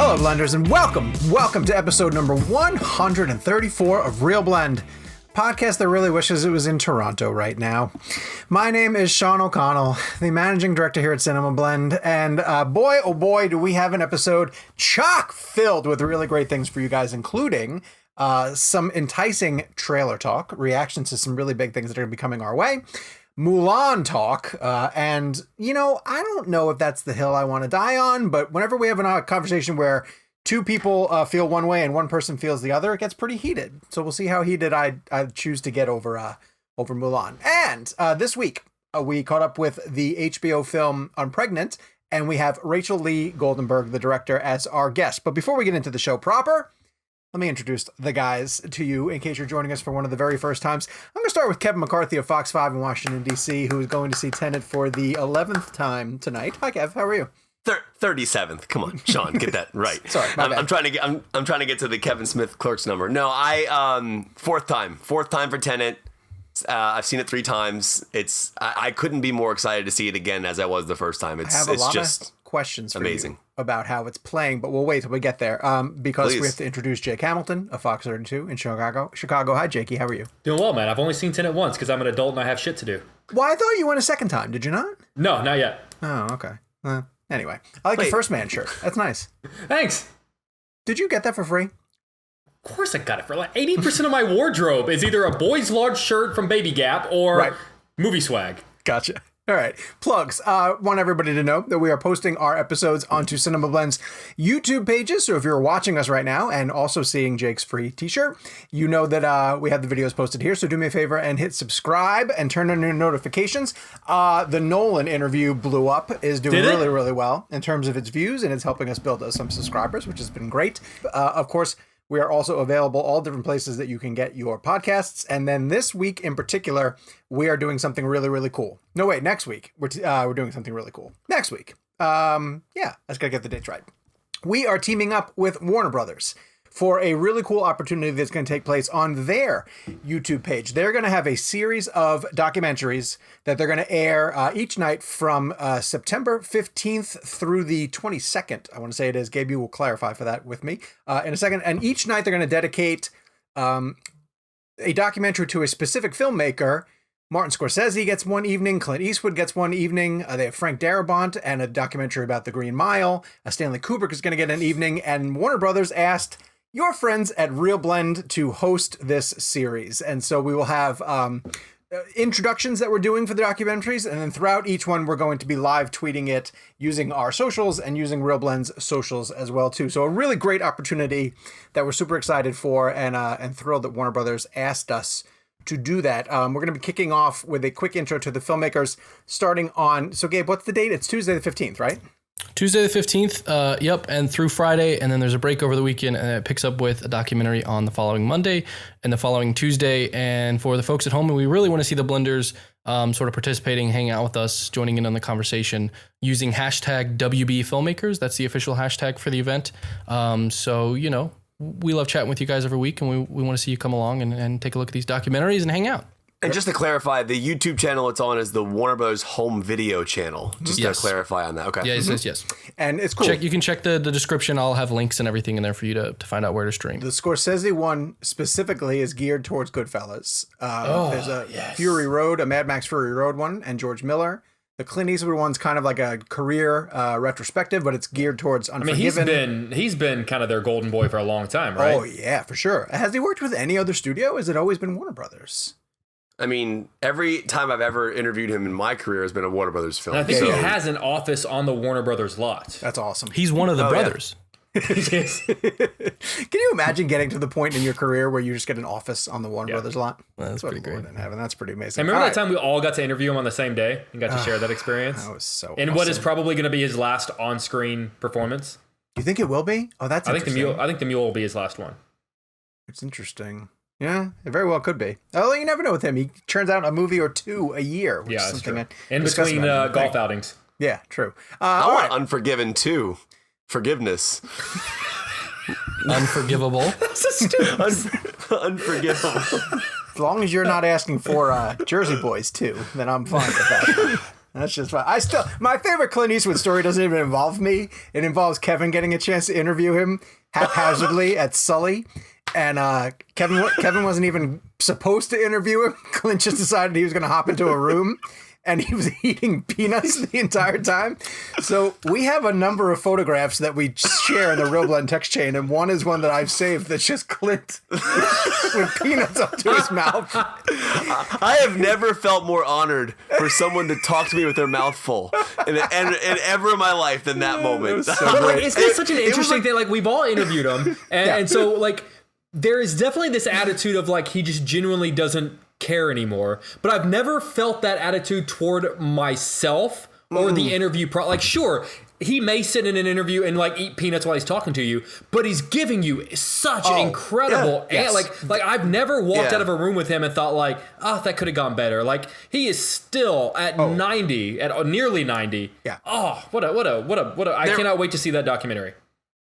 Hello, Blenders, and welcome to episode number 134 of Real Blend, podcast that really wishes it was in Toronto right now. My name is Sean O'Connell, the managing director here at Cinema Blend, and boy, oh boy, do we have an episode chock filled with really great things for you guys, including some enticing trailer talk, reactions to some really big things that are going to be coming our way, Mulan talk, and, you know, I don't know if that's the hill I want to die on, but whenever we have a conversation where two people feel one way and one person feels the other, it gets pretty heated. So we'll see how heated I choose to get over Mulan. And this week, we caught up with the HBO film Unpregnant, and we have Rachel Lee Goldenberg, the director, as our guest. But before we get into the show proper, let me introduce the guys to you in case you're joining us for one of the very first times. I'm going to start with Kevin McCarthy of Fox 5 in Washington, D.C., who is going to see Tenet for the 11th time tonight. Hi, Kev. How are you? 37th. Come on, Sean, get that right. Sorry, my bad. I'm trying to get to the Kevin Smith clerk's number. No, fourth time for Tenet. I've seen it 3 times. I couldn't be more excited to see it again as I was the first time. I have a lot of questions for you about how it's playing, but we'll wait till we get there because we have to introduce Jake Hamilton of Fox 32 in Chicago. Hi, Jakey. How are you? Doing well, man. I've only seen Tenet once because I'm an adult and I have shit to do. Well, I thought you went a second time. Did you not? No, not yet. Oh, okay. Anyway, I like your First Man shirt. That's nice. Thanks. Did you get that for free? Of course I got it for like 80% of my wardrobe is either a boy's large shirt from Baby Gap or movie swag. Gotcha. All right. Plugs. Want everybody to know that we are posting our episodes onto Cinema Blend's YouTube pages. So if you're watching us right now and also seeing Jake's free t-shirt, you know that we have the videos posted here. So do me a favor and hit subscribe and turn on your notifications. The Nolan interview blew up, is doing really, really well in terms of its views, and it's helping us build some subscribers, which has been great. Of course, we are also available all different places that you can get your podcasts. And then this week in particular, we are doing something really, really cool. No, wait, next week. We're doing something really cool. Next week. I just got to get the dates right. We are teaming up with Warner Brothers for a really cool opportunity that's going to take place on their YouTube page. They're going to have a series of documentaries that they're going to air each night from September 15th through the 22nd. I want to say it is. Gabe, you will clarify for that with me in a second. And each night they're going to dedicate a documentary to a specific filmmaker. Martin Scorsese gets one evening. Clint Eastwood gets one evening. They have Frank Darabont and a documentary about the Green Mile. Stanley Kubrick is going to get an evening. And Warner Brothers asked your friends at Real Blend to host this series. And so we will have introductions that we're doing for the documentaries. And then throughout each one, we're going to be live tweeting it using our socials and using Real Blend's socials as well, too. So a really great opportunity that we're super excited for and thrilled that Warner Brothers asked us to do that. We're going to be kicking off with a quick intro to the filmmakers starting on. So, Gabe, what's the date? It's Tuesday the 15th, right? Tuesday the 15th, yep, and through Friday, and then there's a break over the weekend, and it picks up with a documentary on the following Monday and the following Tuesday. And for the folks at home, we really want to see the Blenders sort of participating, hanging out with us, joining in on the conversation, using hashtag WB Filmmakers. That's the official hashtag for the event. So, you know, we love chatting with you guys every week, and we want to see you come along and take a look at these documentaries and hang out. And just to clarify, the YouTube channel it's on is the Warner Bros. Home Video channel. Just to clarify on that. Okay. Yes. And it's cool. You can check the description. I'll have links and everything in there for you to find out where to stream. The Scorsese one specifically is geared towards Goodfellas. There's a Fury Road, a Mad Max Fury Road one, and George Miller. The Clint Eastwood one's kind of like a career retrospective, but it's geared towards Unforgiven. I mean, he's been kind of their golden boy for a long time, right? Oh, yeah, for sure. Has he worked with any other studio? Has it always been Warner Brothers? I mean, every time I've ever interviewed him in my career has been a Warner Brothers film. And I think he has an office on the Warner Brothers lot. That's awesome. He's one of the brothers. Yeah. Can you imagine getting to the point in your career where you just get an office on the Warner Brothers lot? Well, that's pretty great. That's pretty amazing. And remember that time we all got to interview him on the same day and got to share that experience? That was so And awesome. what is probably going to be his last on-screen performance? You think it will be? Oh, that's interesting. I think the Mule will be his last one. It's interesting. Yeah, it very well could be. Although you never know with him. He turns out a movie or two a year. Which yeah, is that's true. In between golf outings. Yeah, true. I want Unforgiven too. Forgiveness. Unforgivable. That's a stupid. Unforgivable. As long as you're not asking for Jersey Boys too, then I'm fine with that. That's just fun. My favorite Clint Eastwood story doesn't even involve me. It involves Kevin getting a chance to interview him haphazardly at Sully. And Kevin wasn't even supposed to interview him. Clint just decided he was going to hop into a room. And he was eating peanuts the entire time. So we have a number of photographs that we share in the Real Blend text chain. And one is one that I've saved that's just Clint with peanuts up to his mouth. I have never felt more honored for someone to talk to me with their mouth full and ever in my life than that moment. But like, isn't it such an interesting thing? Like, we've all interviewed him. And so, like, there is definitely this attitude of, like, he just genuinely doesn't care anymore, but I've never felt that attitude toward myself or the interview like, sure, he may sit in an interview and like eat peanuts while he's talking to you, but he's giving you such incredible like I've never walked out of a room with him and thought like, oh, that could have gone better. Like, he is still at 90, at nearly 90. Yeah. Oh, what a I cannot wait to see that documentary.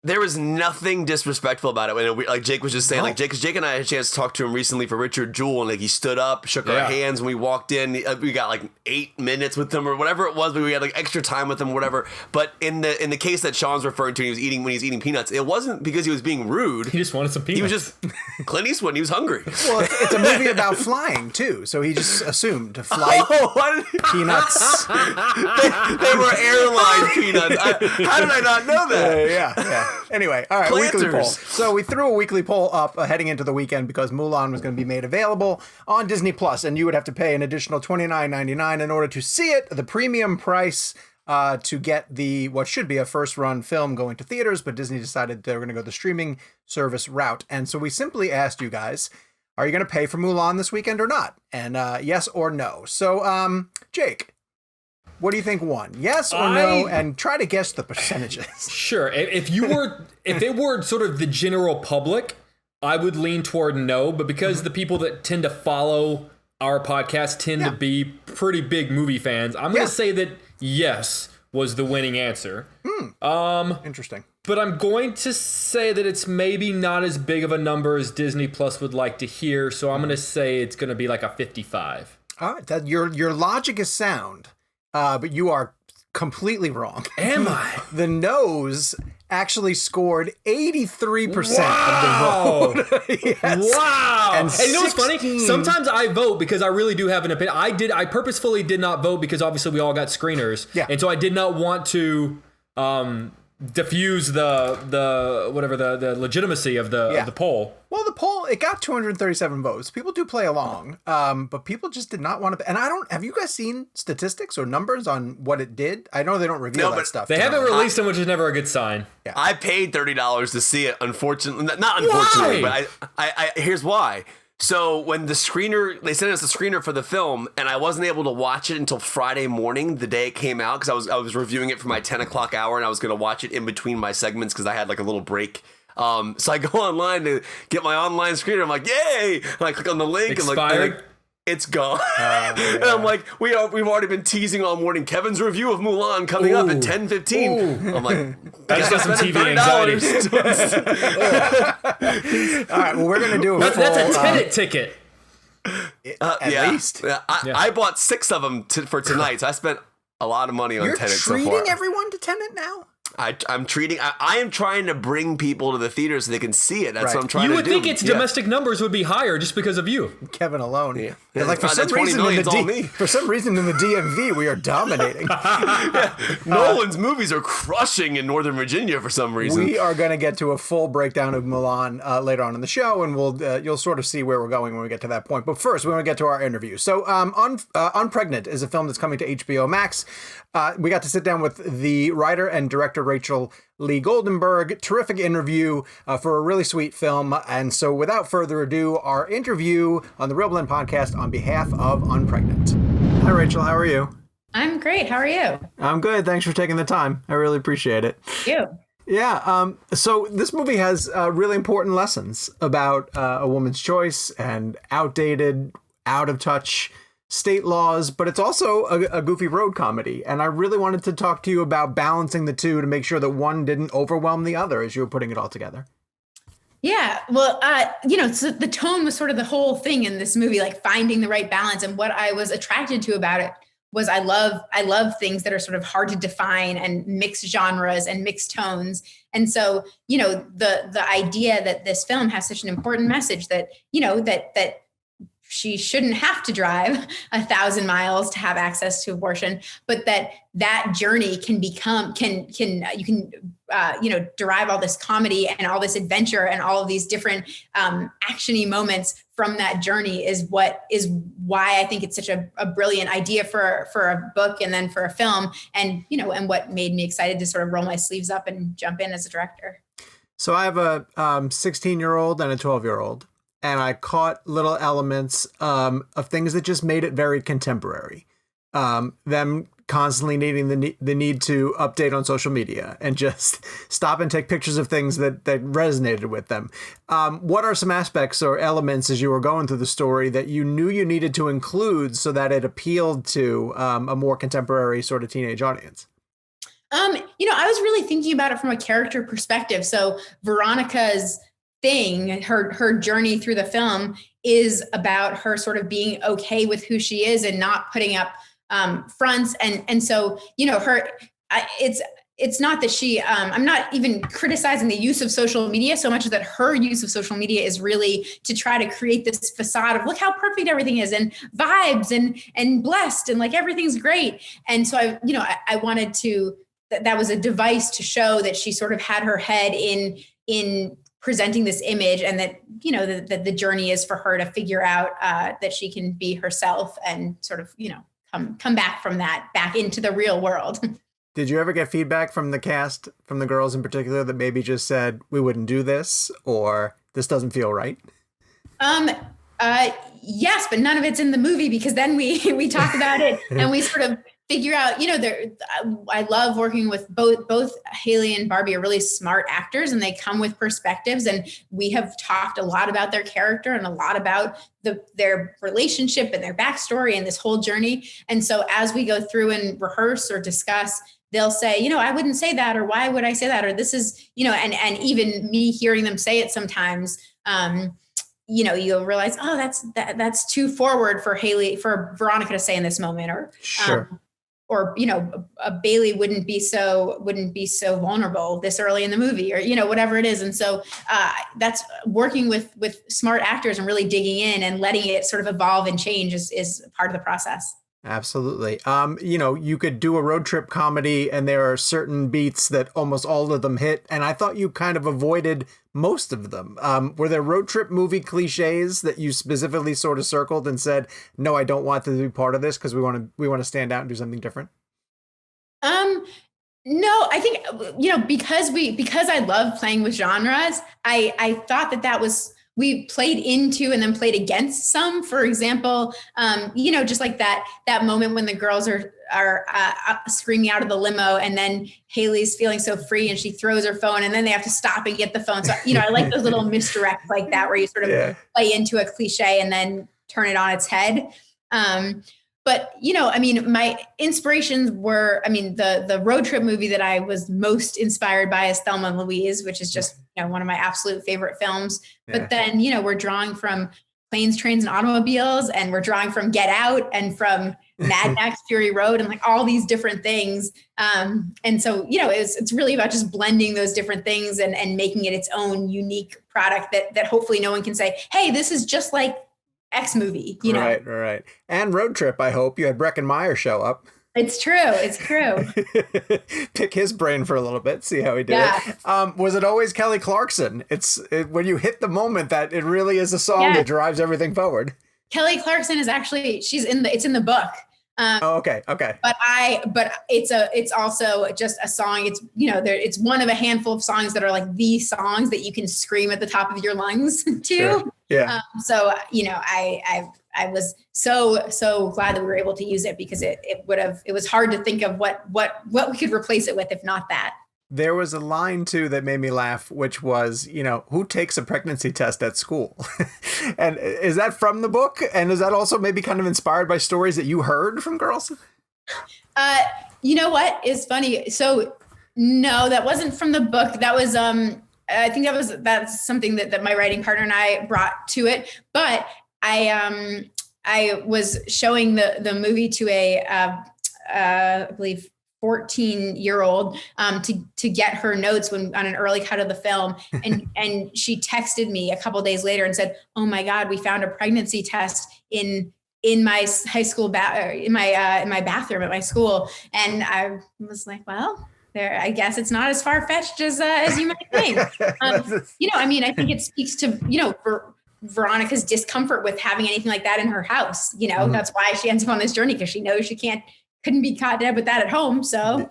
There was nothing disrespectful about it. When like Jake was just saying, like Jake and I had a chance to talk to him recently for Richard Jewell, and like he stood up, shook our hands when we walked in. We got like 8 minutes with him or whatever it was, but we had like extra time with him, whatever. But in the case that Sean's referring to, when he was eating peanuts, it wasn't because he was being rude. He just wanted some peanuts. He was just Clint Eastwood. He was hungry. Well, it's a movie about flying too, so he just assumed to fly peanuts. They were airline peanuts. How did I not know that? Yeah. Anyway, all right, Planters. weekly poll. So we threw a weekly poll up heading into the weekend because Mulan was going to be made available on Disney Plus, and you would have to pay an additional $29.99 in order to see it. The premium price to get what should be a first-run film going to theaters, but Disney decided they were going to go the streaming service route. And so we simply asked you guys, are you going to pay for Mulan this weekend or not? And yes or no. So, Jake, what do you think won? Yes or no? And try to guess the percentages. Sure. If it were sort of the general public, I would lean toward no. But because the people that tend to follow our podcast tend to be pretty big movie fans, I'm going to say that yes was the winning answer. Interesting. But I'm going to say that it's maybe not as big of a number as Disney Plus would like to hear. So I'm going to say it's going to be like a 55. All right. Your logic is sound. But you are completely wrong. Am I? The no's actually scored 83% of the vote. Yes. Wow. And you know what's funny? Sometimes I vote because I really do have an opinion. I purposefully did not vote because obviously we all got screeners. Yeah. And so I did not want to diffuse the legitimacy of the poll. Well, the poll, it got 237 votes. People do play along, but people just did not want to. And have you guys seen statistics or numbers on what it did? I know they don't reveal that stuff. They haven't released them, which is never a good sign. Yeah. I paid $30 to see it, unfortunately. Not unfortunately, why? But I here's why. So when they sent us the screener for the film, and I wasn't able to watch it until Friday morning, the day it came out, because I was reviewing it for my 10 o'clock hour, and I was going to watch it in between my segments because I had like a little break. So I go online to get my online screener. I'm like, yay! And I click on the link. Expired? It's gone. And I'm like, we've already been teasing all morning. Kevin's review of Mulan coming up at 10:15. I'm like, I just got some TV anxiety. All right, well, we're going to do That's a Tenet ticket. At least. I bought 6 of them for tonight, so I spent a lot of money on Tenet so far. You're treating everyone to Tenet now? I am trying to bring people to the theater so they can see it. That's what I'm trying to do. You would think its domestic numbers would be higher just because of you. Kevin alone. Yeah. Like for some reason in the DMV, we are dominating. Nolan's movies are crushing in Northern Virginia for some reason. We are going to get to a full breakdown of Mulan later on in the show, and you'll sort of see where we're going when we get to that point. But first, we want to get to our interview. So, Unpregnant is a film that's coming to HBO Max. We got to sit down with the writer and director Rachel Lee Goldenberg. Terrific interview for a really sweet film. And so without further ado, our interview on the Real Blend podcast on behalf of Unpregnant. Hi, Rachel. How are you? I'm great. How are you? I'm good. Thanks for taking the time. I really appreciate it. Thank you. Yeah. So this movie has really important lessons about a woman's choice and outdated, out of touch state laws, but it's also a goofy road comedy. And I really wanted to talk to you about balancing the two to make sure that one didn't overwhelm the other as you were putting it all together. Yeah. Well, so the tone was sort of the whole thing in this movie, like finding the right balance. And what I was attracted to about it was I love things that are sort of hard to define and mixed genres and mixed tones. And so, the idea that this film has such an important message that, that she shouldn't have to drive 1,000 miles to have access to abortion, but that journey can become, derive all this comedy and all this adventure and all of these different actiony moments from that journey is why I think it's such a brilliant idea for a book and then for a film, and what made me excited to sort of roll my sleeves up and jump in as a director. So I have a 16-year-old and a 12-year-old. And I caught little elements of things that just made it very contemporary. Them constantly needing the need to update on social media and just stop and take pictures of things that resonated with them. What are some aspects or elements as you were going through the story that you knew you needed to include so that it appealed to a more contemporary sort of teenage audience? I was really thinking about it from a character perspective. So Veronica's thing, her journey through the film is about her sort of being okay with who she is and not putting up fronts. And so, it's not that she, I'm not even criticizing the use of social media so much as that her use of social media is really to try to create this facade of look how perfect everything is and vibes and blessed and like everything's great. And so I wanted to, that was a device to show that she sort of had her head in presenting this image, and that that the journey is for her to figure out that she can be herself and sort of come back from that back into the real world. Did you ever get feedback from the cast, from the girls in particular, that maybe just said we wouldn't do this or this doesn't feel right? Yes, but none of it's in the movie because then we talk about it and we sort of figure out, I love working with both Haley and Barbie are really smart actors and they come with perspectives, and we have talked a lot about their character and a lot about their relationship and their backstory and this whole journey. And so as we go through and rehearse or discuss, they'll say, I wouldn't say that, or why would I say that? Or this is, and even me hearing them say it sometimes, you'll realize, oh, that's too forward for Veronica to say in this moment, or sure. A Bailey wouldn't be so vulnerable this early in the movie, or whatever it is. And so that's working with smart actors and really digging in and letting it sort of evolve and change is part of the process. Absolutely. You could do a road trip comedy and there are certain beats that almost all of them hit. And I thought you kind of avoided most of them. Were there road trip movie cliches that you specifically sort of circled and said, no, I don't want to be part of this because we want to stand out and do something different? No, I think, because I love playing with genres, I thought that was, we played into and then played against some. For example, just like that moment when the girls are screaming out of the limo, and then Haley's feeling so free and she throws her phone, and then they have to stop and get the phone. So, I like those little misdirects like that, where you sort of play into a cliche and then turn it on its head. But, my inspirations were, the road trip movie that I was most inspired by is Thelma and Louise, which is just, one of my absolute favorite films. Yeah. But then, we're drawing from Planes, Trains, and Automobiles, and we're drawing from Get Out and from Mad Max Fury Road and like all these different things. And so, it's really about just blending those different things and making it its own unique product that hopefully no one can say, hey, this is just like X movie, Right. And Road Trip, I hope you had Breckin Meyer show up. It's true. Pick his brain for a little bit, see how he did it. Was it always Kelly Clarkson? When you hit the moment that it really is a song that drives everything forward. Kelly Clarkson is actually, it's in the book. Okay. But it's also just a song. It's, it's one of a handful of songs that are like the songs that you can scream at the top of your lungs to. Sure. Yeah. So, I was so glad that we were able to use it, because it was hard to think of what we could replace it with, if not that. There was a line too that made me laugh, which was, who takes a pregnancy test at school? And is that from the book? And is that also maybe kind of inspired by stories that you heard from girls? You know what is funny? So no, that wasn't from the book. That was, I think that's something that my writing partner and I brought to it. But I was showing the movie to I believe 14-year-old to get her notes on an early cut of the film, and she texted me a couple days later and said, "Oh my God, we found a pregnancy test in my high school in my bathroom at my school," and I was like, "Well, there, I guess it's not as far fetched as you might think." I think it speaks to Veronica's discomfort with having anything like that in her house. That's why she ends up on this journey, because she knows she couldn't be caught dead with that at home. So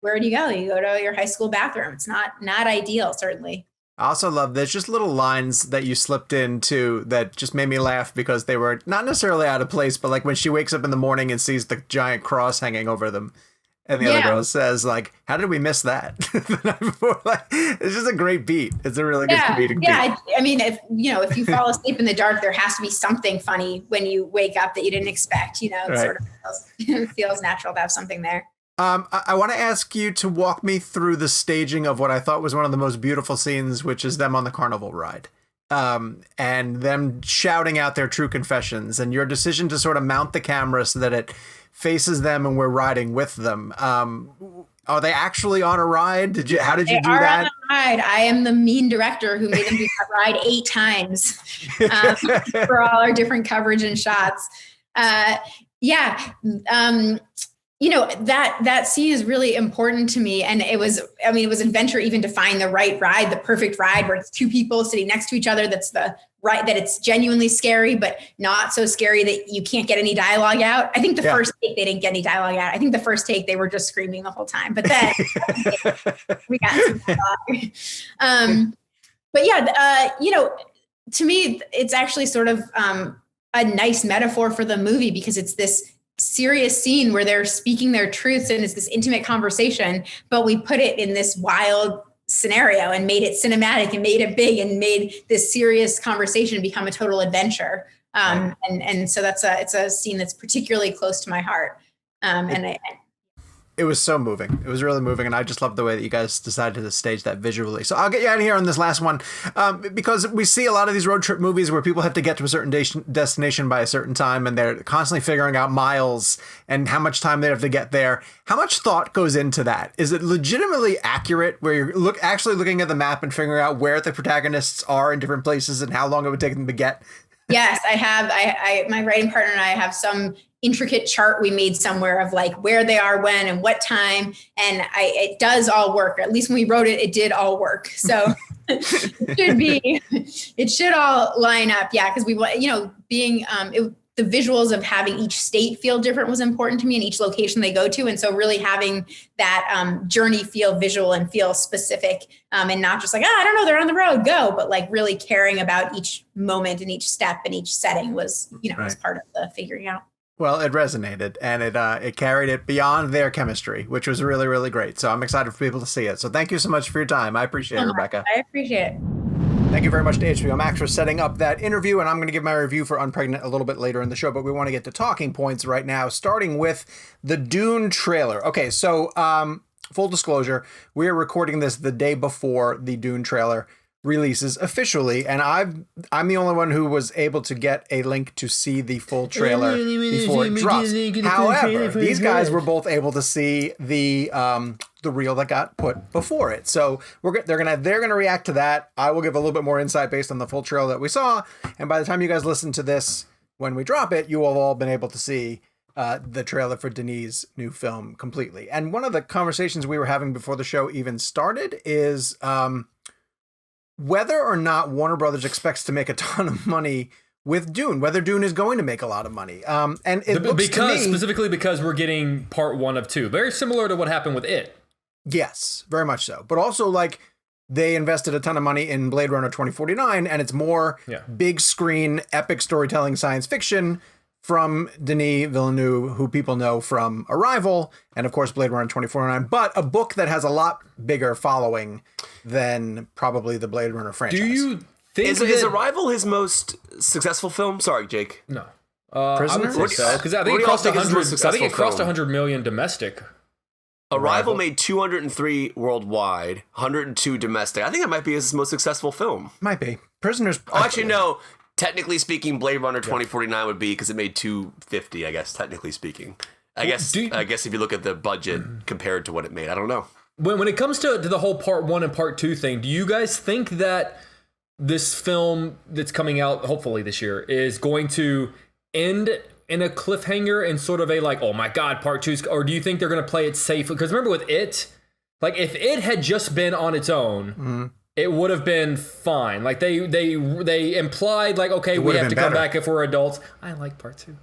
where do you go? You go to your high school bathroom. It's not ideal, certainly. I also love there's just little lines that you slipped into that just made me laugh because they were not necessarily out of place, but like when she wakes up in the morning and sees the giant cross hanging over them. And the other girl says, like, how did we miss that the night before? Like, it's just a great beat. It's a really good comedic beat. Yeah, I mean, if you fall asleep in the dark, there has to be something funny when you wake up that you didn't expect. It sort of feels natural to have something there. I want to ask you to walk me through the staging of what I thought was one of the most beautiful scenes, which is them on the carnival ride. And them shouting out their true confessions, and your decision to sort of mount the camera so that it faces them and we're riding with them. Are they actually on a ride? How did you do that? They are on a ride. I am the mean director who made them do that ride 8 times for all our different coverage and shots. That scene is really important to me. And it was adventure even to find the right ride, the perfect ride where it's 2 people sitting next to each other. That's the right, that it's genuinely scary, but not so scary that you can't get any dialogue out. I think the first take, they didn't get any dialogue out. I think the first take, they were just screaming the whole time, but then we got some dialogue. To me, it's actually sort of a nice metaphor for the movie, because it's this serious scene where they're speaking their truths and it's this intimate conversation, but we put it in this wild scenario and made it cinematic and made it big and made this serious conversation become a total adventure. And so it's a scene that's particularly close to my heart. It was so moving. It was really moving. And I just love the way that you guys decided to stage that visually. So I'll get you out of here on this last one, because we see a lot of these road trip movies where people have to get to a certain destination by a certain time, and they're constantly figuring out miles and how much time they have to get there. How much thought goes into that? Is it legitimately accurate where you're actually looking at the map and figuring out where the protagonists are in different places and how long it would take them to get? Yes, I have. My writing partner and I have some intricate chart we made somewhere of like where they are, when, and what time. And it does all work. Or at least when we wrote it, it did all work. So it should all line up. Yeah. Cause we want, the visuals of having each state feel different was important to me, and each location they go to. And so really having that journey feel visual and feel specific, and not just like, I don't know, they're on the road, go, but like really caring about each moment and each step and each setting was, was part of the figuring out. Well, it resonated, and it carried it beyond their chemistry, which was really, really great. So I'm excited for people to see it. So thank you so much for your time. I appreciate it, Rebecca. I appreciate it. Thank you very much to HBO Max for setting up that interview, and I'm going to give my review for Unpregnant a little bit later in the show, but we want to get to talking points right now, starting with the Dune trailer. Okay, so full disclosure, we are recording this the day before the Dune trailer releases officially, and I'm the only one who was able to get a link to see the full trailer before it drops. However, these guys were both able to see the reel that got put before it. So they're gonna react to that. I will give a little bit more insight based on the full trailer that we saw, and by the time you guys listen to this, when we drop it, you will have all been able to see the trailer for Denis' new film completely. And one of the conversations we were having before the show even started is whether or not Warner Brothers expects to make a ton of money with Dune, whether Dune is going to make a lot of money. And it looks to me, specifically because we're getting part 1 of 2, very similar to what happened with It. Yes, very much so. But also, like, they invested a ton of money in Blade Runner 2049, and it's more big screen, epic storytelling science fiction from Denis Villeneuve, who people know from Arrival, and of course Blade Runner 2049, but a book that has a lot bigger following than probably the Blade Runner franchise. Do you think is Arrival his most successful film? Sorry, Jake. No. Prisoner? I would think so, because I think it crossed 100. I think it crossed 100 million domestic. Arrival made 203 worldwide, 102 domestic. I think that might be his most successful film. Might be. Prisoners. Oh, actually, no. technically speaking, Blade Runner 2049 would be because it made 250. I guess technically speaking. I guess if you look at the budget compared to what it made, I don't know. When it comes to the whole part 1 and part 2 thing, do you guys think that this film that's coming out hopefully this year is going to end in a cliffhanger and sort of a like, oh my God, part 2's, or do you think they're going to play it safe? Because remember with it, like if it had just been on its own, it would have been fine. Like they implied like, okay, we have to come back if we're adults. I like part 2.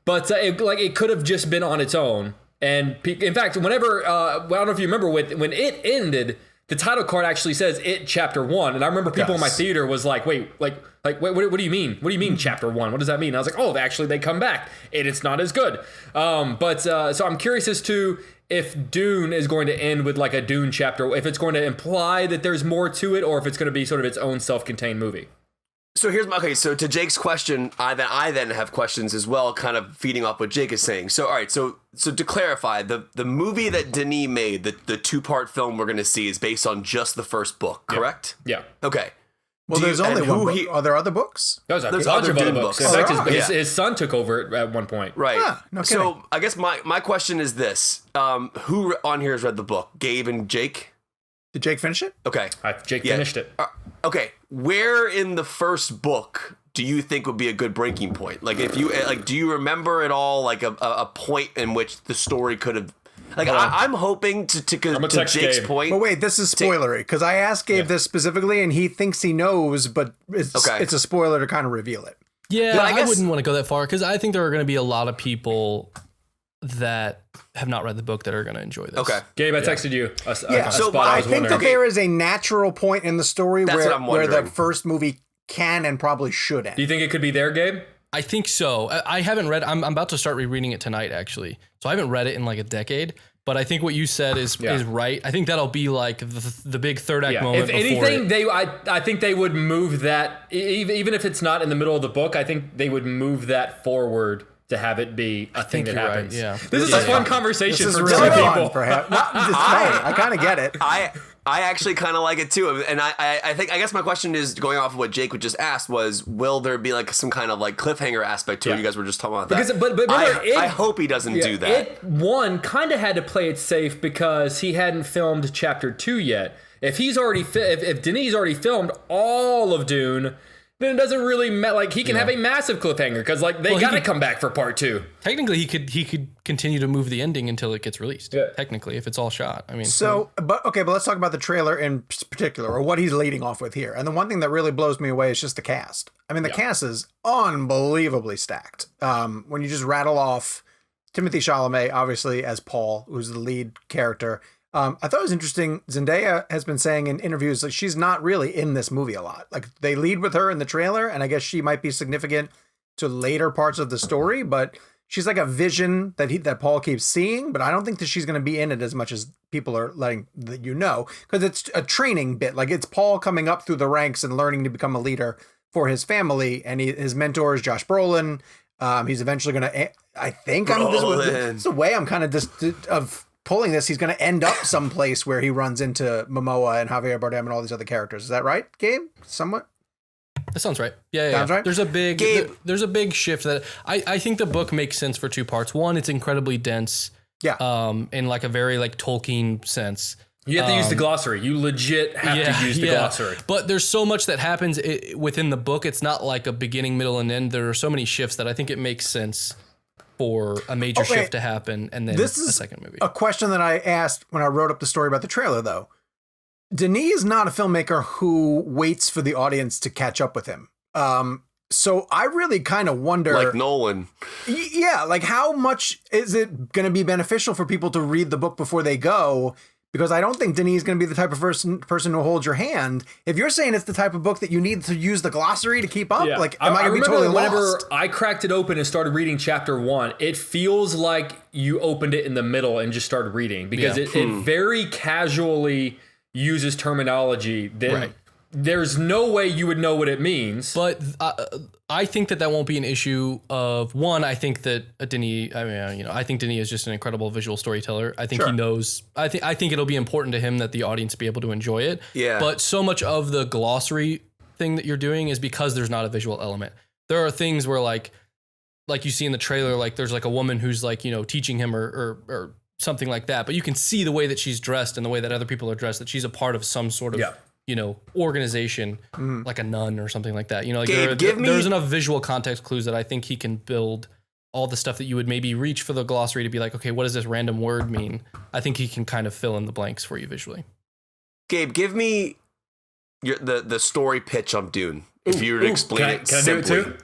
But it could have just been on its own. And in fact, whenever, I don't know if you remember when it ended, the title card actually says "It Chapter 1," and I remember people in my theater was like, "Wait, what do you mean? What do you mean Chapter 1? What does that mean?" And I was like, "Oh, actually, they come back, and it's not as good." So I'm curious as to if Dune is going to end with like a Dune chapter, if it's going to imply that there's more to it, or if it's going to be sort of its own self-contained movie. So so to Jake's question, I then have questions as well, kind of feeding off what Jake is saying. So all right, so to clarify, the movie that Denis made, the 2-part film we're going to see, is based on just the first book, correct? Yeah. Okay. Well, there's only one book. Are there other books? There's a bunch other of other Dune books. books. In fact, his son took over it at one point. Right. No kidding. So I guess my question is this: who on here has read the book? Gabe and Jake. Did Jake finish it? Okay. Jake finished it. Okay. Where in the first book do you think would be a good breaking point? Like, if you do you remember at all like a point in which the story could have? Like, I'm hoping to Jake's Gabe. point. But wait, this is spoilery because I asked Gabe this specifically, and he thinks he knows, but it's a spoiler to kind of reveal it. Yeah, I wouldn't want to go that far because I think there are going to be a lot of people that have not read the book that are going to enjoy this. Okay. Gabe, I texted you. So I think that there is a natural point in the story where the first movie can and probably should end. Do you think it could be there, Gabe? I think so. I haven't read. I'm about to start rereading it tonight, actually. So I haven't read it in like a decade. But I think what you said is right. I think that'll be like the big third act moment. If anything, I think they would move that, even if it's not in the middle of the book. I think they would move that forward to have it be a thing that happens. Right, yeah. This is a fun conversation for really two people. I kind of get it. I actually kind of like it too, and I guess my question is going off of what Jake just asked was, will there be like some kind of like cliffhanger aspect to it? You guys were just talking about that. But remember, I hope he doesn't do that. It kind of had to play it safe because he hadn't filmed chapter 2 yet. If Denis already filmed all of Dune, then it doesn't really like he can have a massive cliffhanger because like they got to come back for part 2. Technically, he could continue to move the ending until it gets released. Yeah. Technically, if it's all shot. I mean, but let's talk about the trailer in particular, or what he's leading off with here. And the one thing that really blows me away is just the cast. I mean, the cast is unbelievably stacked. When you just rattle off Timothée Chalamet, obviously as Paul, who's the lead character. I thought it was interesting. Zendaya has been saying in interviews like she's not really in this movie a lot. Like they lead with her in the trailer, and I guess she might be significant to later parts of the story, but she's like a vision that Paul keeps seeing. But I don't think that she's going to be in it as much as people are letting because it's a training bit. Like it's Paul coming up through the ranks and learning to become a leader for his family, and his mentor is Josh Brolin. He's eventually going to. I think this is the way I'm kind of pulling this, he's going to end up someplace where he runs into Momoa and Javier Bardem and all these other characters. Is that right, Gabe? Somewhat? That sounds right. Yeah. Sounds right? There's a big shift that I think the book makes sense for 2 parts. One, it's incredibly dense. Yeah. In like a very like Tolkien sense. You have to use the glossary. You legit have to use the glossary. But there's so much that happens within the book. It's not like a beginning, middle, and end. There are so many shifts that I think it makes sense for a major shift to happen and then this is a second movie. A question that I asked when I wrote up the story about the trailer, though. Denis is not a filmmaker who waits for the audience to catch up with him. So I really kind of wonder... Like Nolan. Yeah, like how much is it going to be beneficial for people to read the book before they go? Because I don't think Denis is going to be the type of person who holds your hand. If you're saying it's the type of book that you need to use the glossary to keep up, like, am I going to be totally lost? Whenever I cracked it open and started reading chapter 1, it feels like you opened it in the middle and just started reading because it very casually uses terminology that there's no way you would know what it means. But I think that won't be an issue of one. I think that Denis, I think Denis is just an incredible visual storyteller. I think he knows. I think it'll be important to him that the audience be able to enjoy it. Yeah. But so much of the glossary thing that you're doing is because there's not a visual element. There are things where like you see in the trailer, like there's like a woman who's like, you know, teaching him or something like that. But you can see the way that she's dressed and the way that other people are dressed, that she's a part of some sort of, you know, organization, like a nun or something like that. You know, like there's enough visual context clues that I think he can build all the stuff that you would maybe reach for the glossary to be like, okay, what does this random word mean? I think he can kind of fill in the blanks for you visually. Gabe, give me the story pitch on Dune. If you were to explain it can simply. I do it too?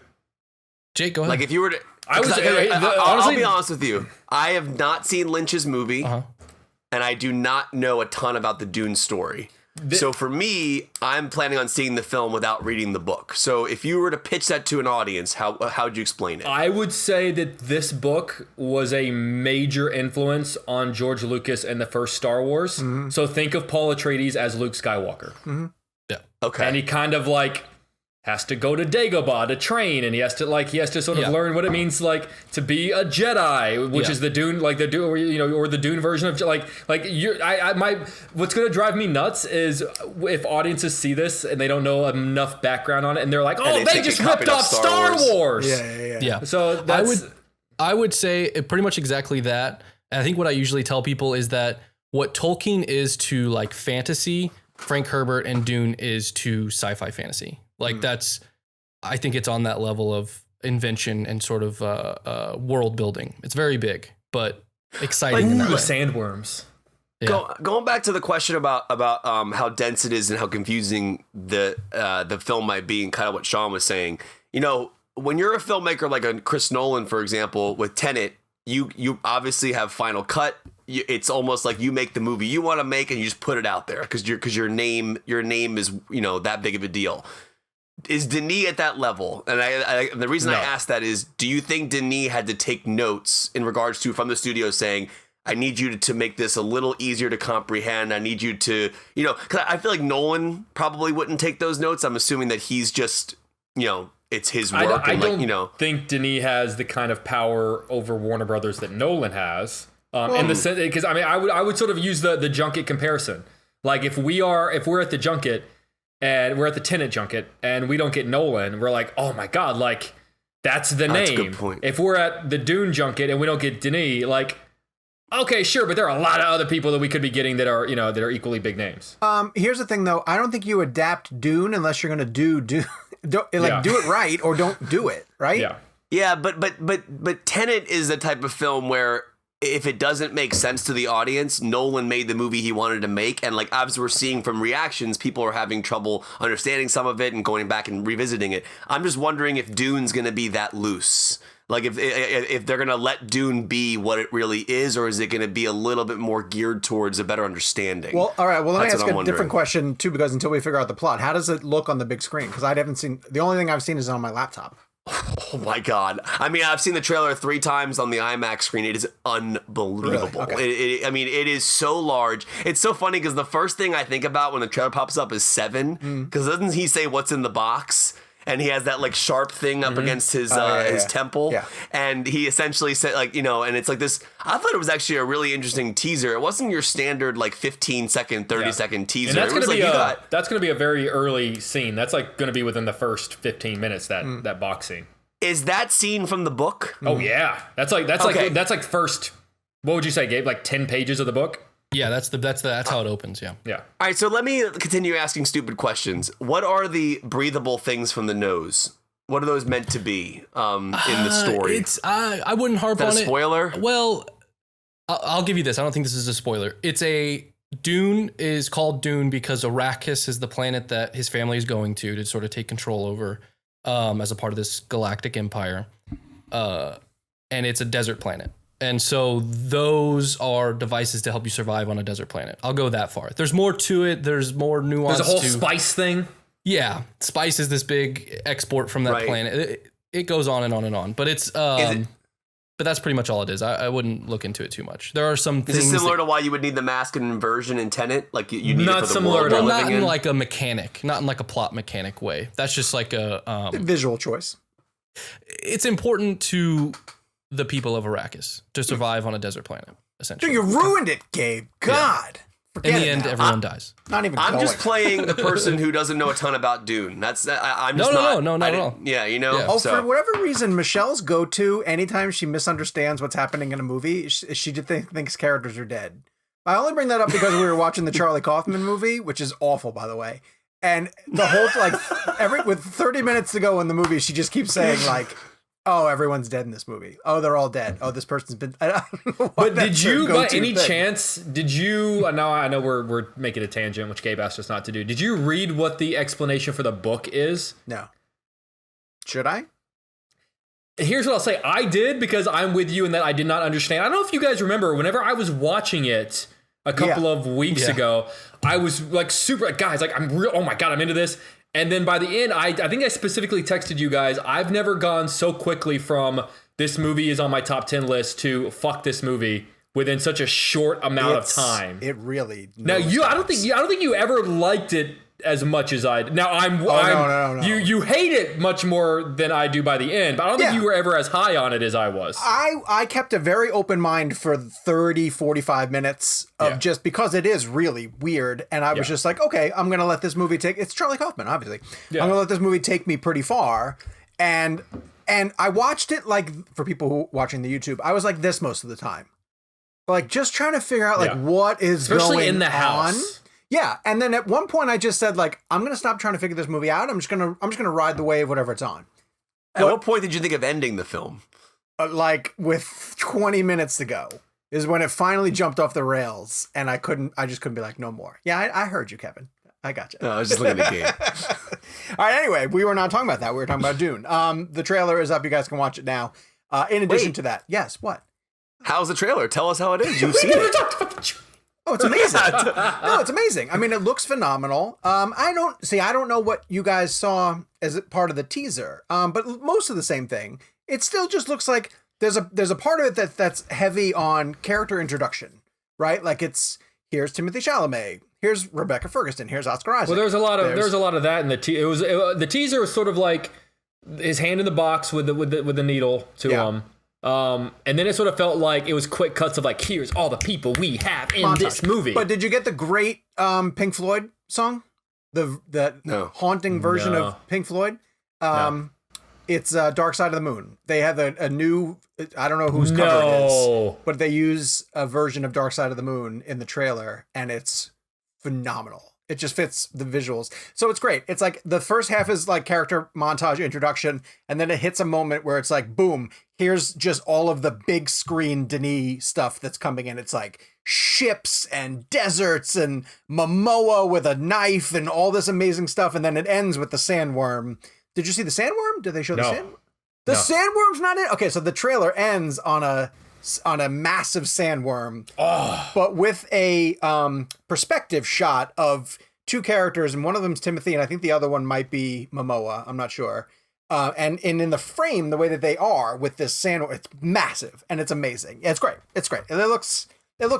Jake, go ahead. Like if you were to, honestly, I'll be honest with you. I have not seen Lynch's movie, and I do not know a ton about the Dune story. So for me, I'm planning on seeing the film without reading the book. So if you were to pitch that to an audience, how would you explain it? I would say that this book was a major influence on George Lucas and the first Star Wars. So think of Paul Atreides as Luke Skywalker. Yeah. Okay. And he kind of like has to go to Dagobah to train, and he has to sort of learn what it means like to be a Jedi, which is the Dune, like the Dune, you know, or the Dune version of what's going to drive me nuts is if audiences see this and they don't know enough background on it, and they're like, oh, they just ripped off Star Wars. Yeah. So that's, I would say pretty much exactly that. And I think what I usually tell people is that what Tolkien is to like fantasy, Frank Herbert and Dune is to sci-fi fantasy. Like I think it's on that level of invention and sort of world building. It's very big, but exciting. Ooh, the sandworms. Yeah. Going back to the question about how dense it is and how confusing the film might be, and kind of what Sean was saying. You know, when you're a filmmaker like a Chris Nolan, for example, with Tenet, you obviously have final cut. It's almost like you make the movie you want to make and you just put it out there because your name is, you know, that big of a deal. Is Denis at that level? And the reason I ask that is, do you think Denis had to take notes in regards to from the studio saying, I need you to make this a little easier to comprehend. I need you to, you know, because I feel like Nolan probably wouldn't take those notes. I'm assuming that he's just, you know, it's his work. I don't think Denis has the kind of power over Warner Brothers that Nolan has. In the sense, because I mean, I would sort of use the junket comparison. Like if we're at the junket and we're at the Tenet junket and we don't get Nolan, we're like, oh my God, like that's the name. That's a good point. If we're at the Dune junket and we don't get Denis, like, okay, sure, but there are a lot of other people that we could be getting that are, you know, that are equally big names. Here's the thing though, I don't think you adapt Dune unless you're going to do do it right or don't do it, right? Yeah. Yeah, but Tenet is the type of film where if it doesn't make sense to the audience, Nolan made the movie he wanted to make. And like obviously we're seeing from reactions, people are having trouble understanding some of it and going back and revisiting it. I'm just wondering if Dune's going to be that loose. Like if they're going to let Dune be what it really is, or is it going to be a little bit more geared towards a better understanding? Well, all right. Well, let me ask a different question too, because until we figure out the plot, how does it look on the big screen? Because I haven't seen, the only thing I've seen is on my laptop. Oh my God. I mean, I've seen the trailer 3 times on the IMAX screen. It is unbelievable. Really? Okay. It is so large. It's so funny because the first thing I think about when the trailer pops up is 7. Because doesn't he say what's in the box? And he has that like sharp thing up against his temple. Yeah. And he essentially said like, you know, and it's like this, I thought it was actually a really interesting teaser. It wasn't your standard like 15-second, 30-second teaser. And that's going to be a very early scene. That's like going to be within the first 15 minutes, that box scene. Is that scene from the book? Oh yeah. That's like first, what would you say, Gabe? Like 10 pages of the book? Yeah, that's how it opens. Yeah. Yeah. All right, so let me continue asking stupid questions. What are the breathable things from the nose? What are those meant to be in the story? I wouldn't harp on it. Is that a spoiler? Well, I'll give you this. I don't think this is a spoiler. Dune is called Dune because Arrakis is the planet that his family is going to sort of take control over as a part of this galactic empire, and it's a desert planet. And so those are devices to help you survive on a desert planet. I'll go that far. There's more to it. There's more nuance. There's a whole spice thing. Yeah. Spice is this big export from that planet. It goes on and on and on. But but that's pretty much all it is. I wouldn't look into it too much. There are some things. Is it similar to why you would need the mask and inversion in Tenet? Like you need not it for the similar world to not in like a mechanic, not in like a plot mechanic way. That's just like a visual choice. It's important to the people of Arrakis to survive on a desert planet, essentially. Dude, you ruined it, Gabe. God. Forget In the it end, now. everyone dies. Not even I'm going. just playing the person who doesn't know a ton about Dune. I'm just No, not. not at all. Yeah, you know. Yeah. Oh, so. for whatever reason, Michelle's go-to anytime she misunderstands what's happening in a movie, she just thinks characters are dead. I only bring that up because we were watching the Charlie Kaufman movie, which is awful, by the way. And the whole with 30 minutes to go in the movie, she just keeps saying like, "Oh, everyone's dead in this movie. Oh, they're all dead. Oh, this person's been." I don't know why But did that's her you, by go-to any thing. chance, now I know we're making a tangent, which Gabe asked us not to do. Did you read what the explanation for the book is? No. Should I? Here's what I'll say. I did, because I'm with you in that I did not understand. I don't know if you guys remember, whenever I was watching it a couple of weeks ago, I was like super, guys, like oh my God, I'm into this. And then by the end, I think I specifically texted you guys, I've never gone so quickly from this movie is on my top 10 list to fuck this movie within such a short amount of time. It really. Now I don't think you ever liked it as much as I. Now no. You hate it much more than I do by the end, but I don't think you were ever as high on it as I was. I kept a very open mind for 30, 45 minutes of just because it is really weird. And I was just like, okay, I'm going to let this movie it's Charlie Kaufman, obviously. Yeah. I'm going to let this movie take me pretty far. And I watched it, like, for people who watching the YouTube, I was like this most of the time. Like, just trying to figure out, like, what is especially going in the house. on. Yeah, and then at one point I just said, like, I'm going to stop trying to figure this movie out. I'm just going to ride the wave, whatever it's on. At what point did you think of ending the film? Like, with 20 minutes to go is when it finally jumped off the rails, and I just couldn't be like, no more. Yeah, I heard you, Kevin. I got you. No, I was just looking at the game. All right, anyway, we were not talking about that. We were talking about Dune. The trailer is up. You guys can watch it now. In addition to that, yes, what? How's the trailer? Tell us how it is. You've seen it. Oh, it's amazing. No, it's amazing. I mean, it looks phenomenal. I don't know what you guys saw as part of the teaser, but most of the same thing. It still just looks like there's a part of it that's heavy on character introduction, right? Like here's Timothée Chalamet, here's Rebecca Ferguson, here's Oscar Isaac. Well, there's a lot of that in the the teaser was sort of like his hand in the box with the needle to him. And then it sort of felt like it was quick cuts of like, here's all the people we have in this movie. But did you get the great Pink Floyd song? The haunting version of Pink Floyd? It's Dark Side of the Moon. They have a new, I don't know whose cover it is, but they use a version of Dark Side of the Moon in the trailer, and it's phenomenal. It just fits the visuals. So it's great. It's like the first half is like character montage introduction, and then it hits a moment where it's like, boom, here's just all of the big screen Denis stuff that's coming in. It's like ships and deserts and Momoa with a knife and all this amazing stuff. And then it ends with the sandworm. Did you see the sandworm? Did they show the sandworm? The sandworm's not in? Okay, so the trailer ends on a massive sandworm, but with a perspective shot of two characters, and one of them's Timothy, and I think the other one might be Momoa. I'm not sure. And in the frame, the way that they are with this sandworm, it's massive and it's amazing. Yeah, it's great. It's great. And it looks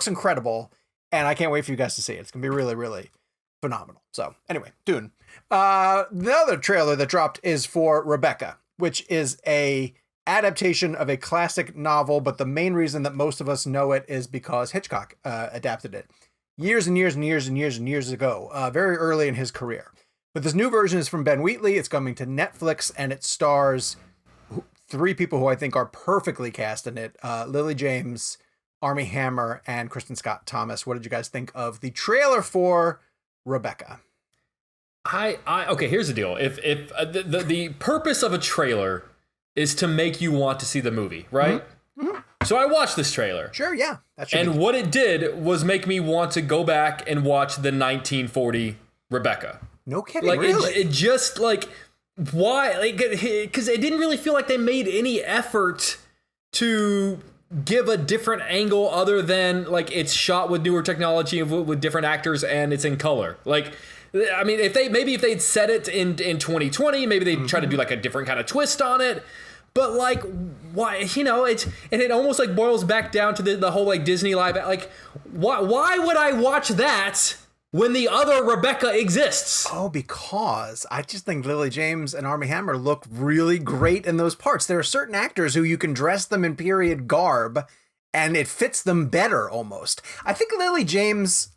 incredible, and I can't wait for you guys to see it. It's gonna be really, really phenomenal. So anyway, Dune. The other trailer that dropped is for Rebecca, which is a adaptation of a classic novel, but the main reason that most of us know it is because Hitchcock adapted it years and years and years and years and years ago, very early in his career. But this new version is from Ben Wheatley. It's coming to Netflix, and it stars three people who I think are perfectly cast in it: Lily James, Armie Hammer, and Kristen Scott Thomas. What did you guys think of the trailer for Rebecca? Okay, here's the deal. If the purpose of a trailer is to make you want to see the movie, right? Mm-hmm. So I watched this trailer. Sure, yeah. And what it did was make me want to go back and watch the 1940 Rebecca. No kidding, like, really? It just, like, why? Like, because it didn't really feel like they made any effort to give a different angle other than, like, it's shot with newer technology and with different actors and it's in color. Like, I mean, if they'd set it in 2020, maybe they'd try to do like a different kind of twist on it. But like, why? It almost like boils back down to the whole like Disney live. Like, why would I watch that when the other Rebecca exists? Oh, because I just think Lily James and Armie Hammer look really great in those parts. There are certain actors who you can dress them in period garb, and it fits them better almost. I think Lily James.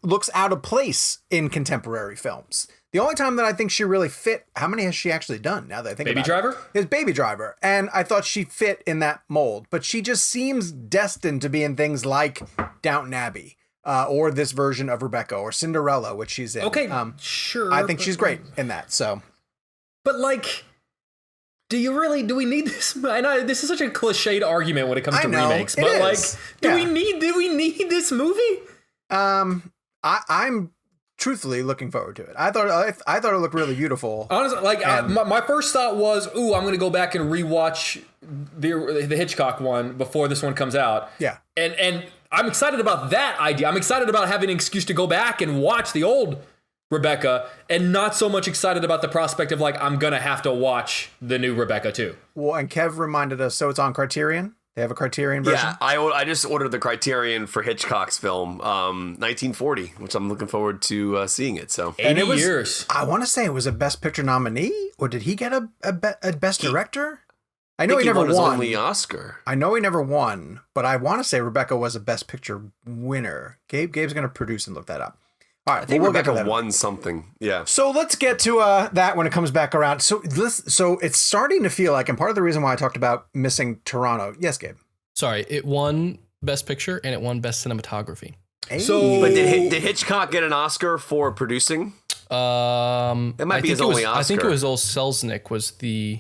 looks out of place in contemporary films. The only time that I think she really fit, how many has she actually done now that I think Baby about Driver? it? Is Baby Driver. And I thought she fit in that mold, but she just seems destined to be in things like Downton Abbey. Or this version of Rebecca or Cinderella, which she's in. Okay, sure. I think she's great in that. So, but like, do we need this? I know this is such a cliched argument when it comes to remakes, but like, do we need this movie? I'm truthfully looking forward to it. I thought it looked really beautiful. Honestly, like my first thought was, ooh, I'm going to go back and rewatch the Hitchcock one before this one comes out. Yeah, and I'm excited about that idea. I'm excited about having an excuse to go back and watch the old Rebecca, and not so much excited about the prospect of like I'm going to have to watch the new Rebecca too. Well, and Kev reminded us, so it's on Criterion. They have a Criterion version? Yeah, I just ordered the Criterion for Hitchcock's film, 1940, which I'm looking forward to seeing it. So 80 years. I want to say it was a Best Picture nominee, or did he get a Best Director? I know he never won. His only Oscar. I know he never won, but I want to say Rebecca was a Best Picture winner. Gabe's going to produce and look that up. All right, I think Rebecca won something. Yeah. So let's get to that when it comes back around. So it's starting to feel like, and part of the reason why I talked about missing Toronto. Yes, Gabe. Sorry, it won Best Picture and it won Best Cinematography. Hey. So, but did Hitchcock get an Oscar for producing? That might be his only Oscar. I think it was Old Selznick was the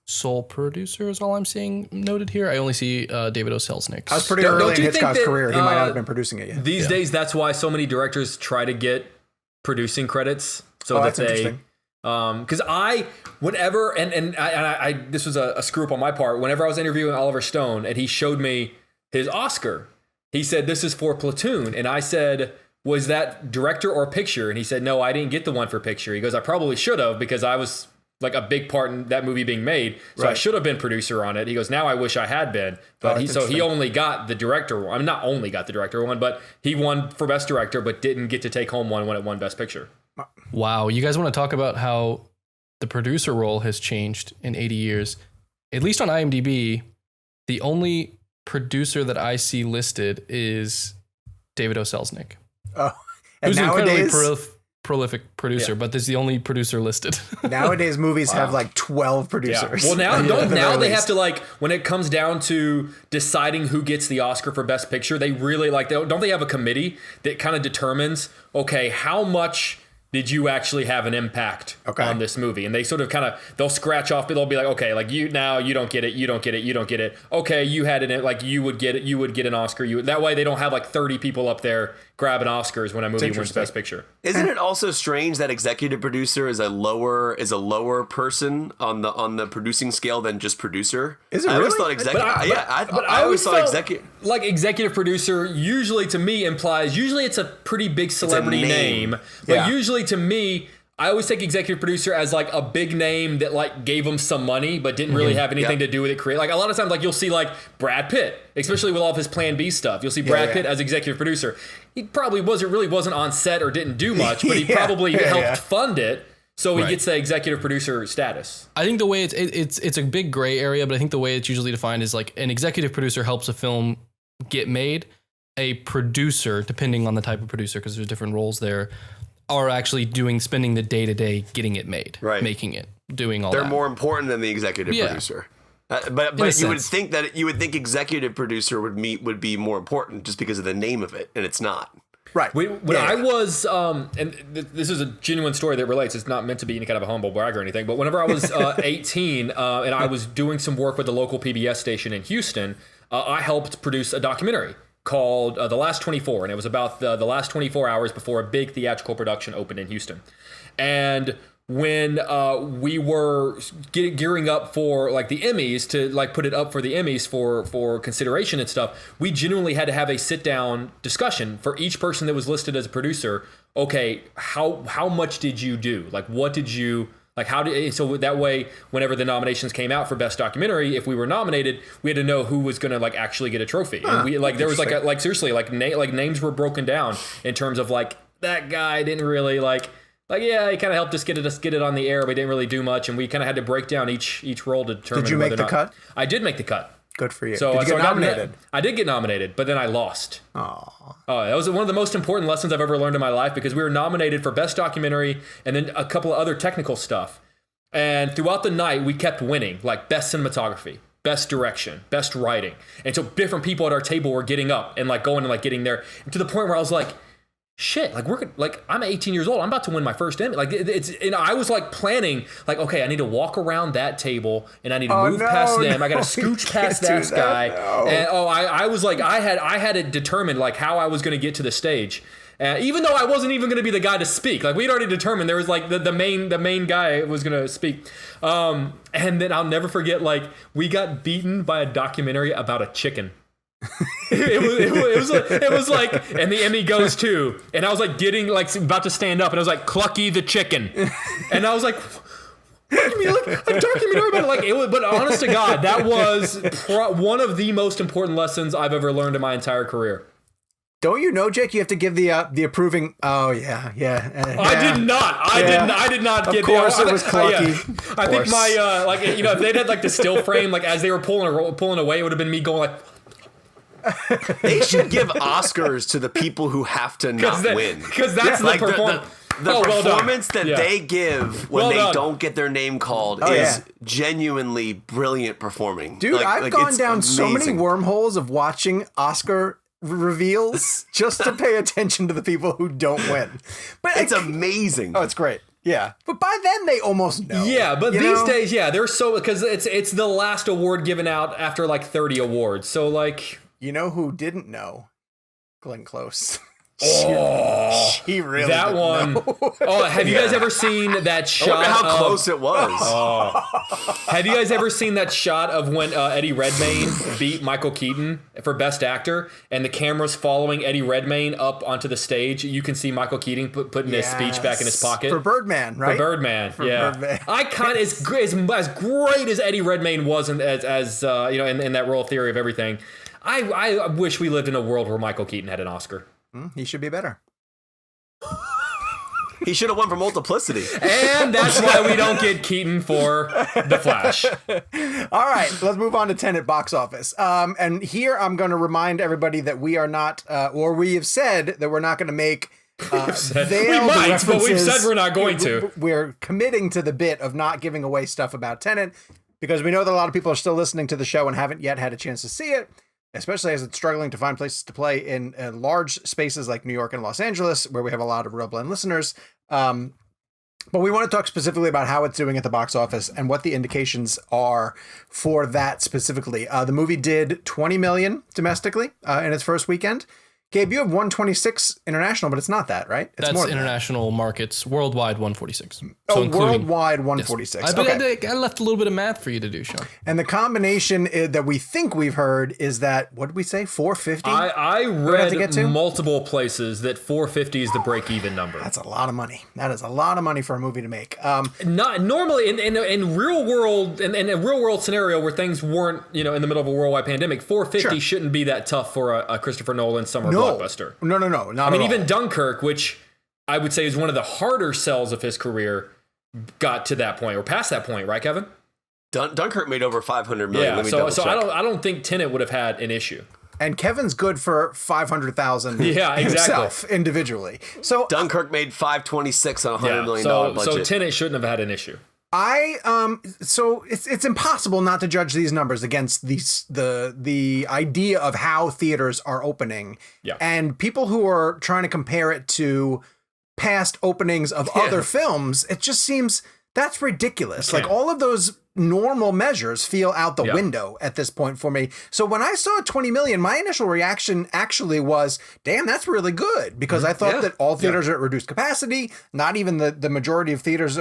sole producer, is all I'm seeing noted here. I only see David O. Selznick. I was pretty early in Hitchcock's career. He might not have been producing it yet. These days, that's why so many directors try to get producing credits. So that's interesting. Because whenever, and I this was a screw up on my part. Whenever I was interviewing Oliver Stone and he showed me his Oscar, he said, "This is for Platoon." And I said, "Was that director or picture?" And he said, "No, I didn't get the one for picture." He goes, "I probably should have, because I was like a big part in that movie being made. So I should have been producer on it." He goes, "Now I wish I had been." But he only got the director one. I mean, not only got the director one, but he won for Best Director, but didn't get to take home one when it won Best Picture. Wow. You guys want to talk about how the producer role has changed in 80 years? At least on IMDb, the only producer that I see listed is David O. Selznick. Oh, and who's nowadays, an incredibly prolific producer, but this is the only producer listed. Nowadays, movies have like 12 producers. Yeah. Well, now they have to, like, when it comes down to deciding who gets the Oscar for Best Picture, they really don't they have a committee that kind of determines, okay, how much did you actually have an impact on this movie? And they sort of they'll scratch off, but they'll be like, okay, like you don't get it, you don't get it, you don't get it. Okay, you had it, like you would get it, you would get an Oscar. That way they don't have like 30 people up there grabbing Oscars when a movie wins Best Picture. Isn't it also strange that executive producer is a lower person on the producing scale than just producer? Is it I really? always thought I always thought executive. Like executive producer usually to me implies it's a pretty big celebrity name. But usually to me, I always take executive producer as like a big name that like gave them some money but didn't really have anything to do with it. Like a lot of times, like you'll see like Brad Pitt, especially with all of his Plan B stuff. You'll see Brad Pitt as executive producer. He probably wasn't on set or didn't do much, but he probably helped fund it. So he gets the executive producer status. I think the way it's a big gray area, but I think the way it's usually defined is like an executive producer helps a film get made. A producer, depending on the type of producer, because there's different roles there, are actually spending the day-to-day getting it made, making it, doing all that. They're more important than the executive producer. But you would think executive producer would be more important just because of the name of it, and it's not. Right. When I was, and this is a genuine story that relates. It's not meant to be any kind of a humble brag or anything. But whenever I was 18 and I was doing some work with the local PBS station in Houston, I helped produce a documentary called The Last 24, and it was about the last 24 hours before a big theatrical production opened in Houston. And when we were gearing up for like the Emmys to like put it up for the Emmys for consideration and stuff, we genuinely had to have a sit down discussion for each person that was listed as a producer. Okay, how much did you do? Like, what did you? Like so that way, whenever the nominations came out for Best Documentary, if we were nominated, we had to know who was going to like actually get a trophy. And we there was seriously names were broken down in terms of like that guy didn't really he kind of helped us get it on the air, but he didn't really do much, and we kind of had to break down each role to determine. Did you make the cut? I did make the cut. Good for you. So, did you get nominated? I did get nominated, but then I lost. Oh. That was one of the most important lessons I've ever learned in my life, because we were nominated for Best Documentary and then a couple of other technical stuff. And throughout the night, we kept winning, like Best Cinematography, Best Direction, Best Writing. And so different people at our table were getting up and like going and like getting there, and to the point where I was like, shit, like I'm 18 years old. I'm about to win my first Emmy. Like and I was like planning, like, okay, I need to walk around that table and I need to move past them. I got to scooch past that guy. No. And I was like, I had it determined like how I was going to get to the stage. Even though I wasn't even going to be the guy to speak, like we'd already determined there was like the main guy was going to speak. And then I'll never forget, like we got beaten by a documentary about a chicken. it was like, and the Emmy goes to, and I was like getting like about to stand up, and I was like, Clucky the chicken, and I was like, what do you mean, like a documentary about it? Like it was, but honest to God, that was one of the most important lessons I've ever learned in my entire career. Don't you know, Jake? You have to give the approving. Oh yeah. I did not. I did not get. Of course, it was Clucky. I think my like if they'd had like the still frame, like as they were pulling away, it would have been me going like. They should give Oscars to the people who have to not win, because that's like the performance. The performance that they give when they don't get their name called is genuinely brilliant performing. Dude, I've gone down so many wormholes of watching Oscar reveals just to pay attention to the people who don't win. But it's amazing. Oh, it's great. Yeah. But by then they almost know. Yeah, but these days, they're so, because it's the last award given out after like 30 awards. So like, you know who didn't know? Glenn Close. She really that one. Know. Oh, have you guys ever seen that shot? I wonder how close it was. Have you guys ever seen that shot of when Eddie Redmayne beat Michael Keaton for Best Actor, and the camera's following Eddie Redmayne up onto the stage? You can see Michael Keaton putting his speech back in his pocket for Birdman, right? For Birdman, Birdman. I kind of as great as Eddie Redmayne was in that role of Theory of Everything. I wish we lived in a world where Michael Keaton had an Oscar. He should be better. He should have won for Multiplicity. And that's why we don't get Keaton for The Flash. All right, let's move on to Tenet box office. And here I'm going to remind everybody that we are not, or we have said that we're not going to make we might, but we've said we're not going to. We're committing to the bit of not giving away stuff about Tenet, because we know that a lot of people are still listening to the show and haven't yet had a chance to see it, especially as it's struggling to find places to play in large spaces like New York and Los Angeles, where we have a lot of Real Blend listeners. But we want to talk specifically about how it's doing at the box office and what the indications are for that specifically. The movie did $20 million domestically in its first weekend. Gabe, you have 126 international, but it's not that, right? It's That's more international markets. Worldwide, 146. So worldwide, 146. Yes. I left a little bit of math for you to do, Sean. And the combination that we think we've heard is that, what did we say, 450? I read multiple places that 450 is the break-even number. That's a lot of money. That is a lot of money for a movie to make. Not normally in real world, in a real world scenario where things weren't, in the middle of a worldwide pandemic, 450 shouldn't be that tough for a Christopher Nolan summer blockbuster. No, not at all. Even Dunkirk, which I would say is one of the harder sells of his career, got to that point or past that point, right, Kevin? Dunkirk made over 500 million. Yeah, so I don't think Tenet would have had an issue. And Kevin's good for 500,000 himself individually. So Dunkirk made 526 on $100 million budget. So Tenet shouldn't have had an issue. So it's impossible not to judge these numbers against the idea of how theaters are opening. Yeah. And people who are trying to compare it to past openings of other films, it just seems that's ridiculous. Like all of those normal measures feel out the window at this point for me. So when I saw 20 million, my initial reaction actually was, damn, that's really good, because I thought that all theaters are at reduced capacity. Not even the majority of theaters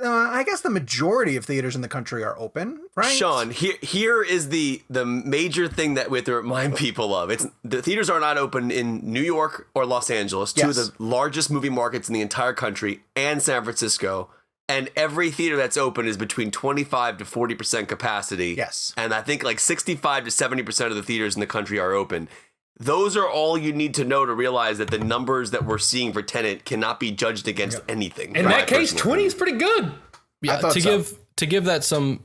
I guess the majority of theaters in the country are open, right? Sean, here is the major thing that we have to remind people of. It's the theaters are not open in New York or Los Angeles, two of the largest movie markets in the entire country, and San Francisco. And every theater that's open is between 25 to 40% capacity. Yes. And I think like 65 to 70% of the theaters in the country are open. Those are all you need to know to realize that the numbers that we're seeing for Tenet cannot be judged against anything. In that case, 20 is pretty good. Yeah, to give that some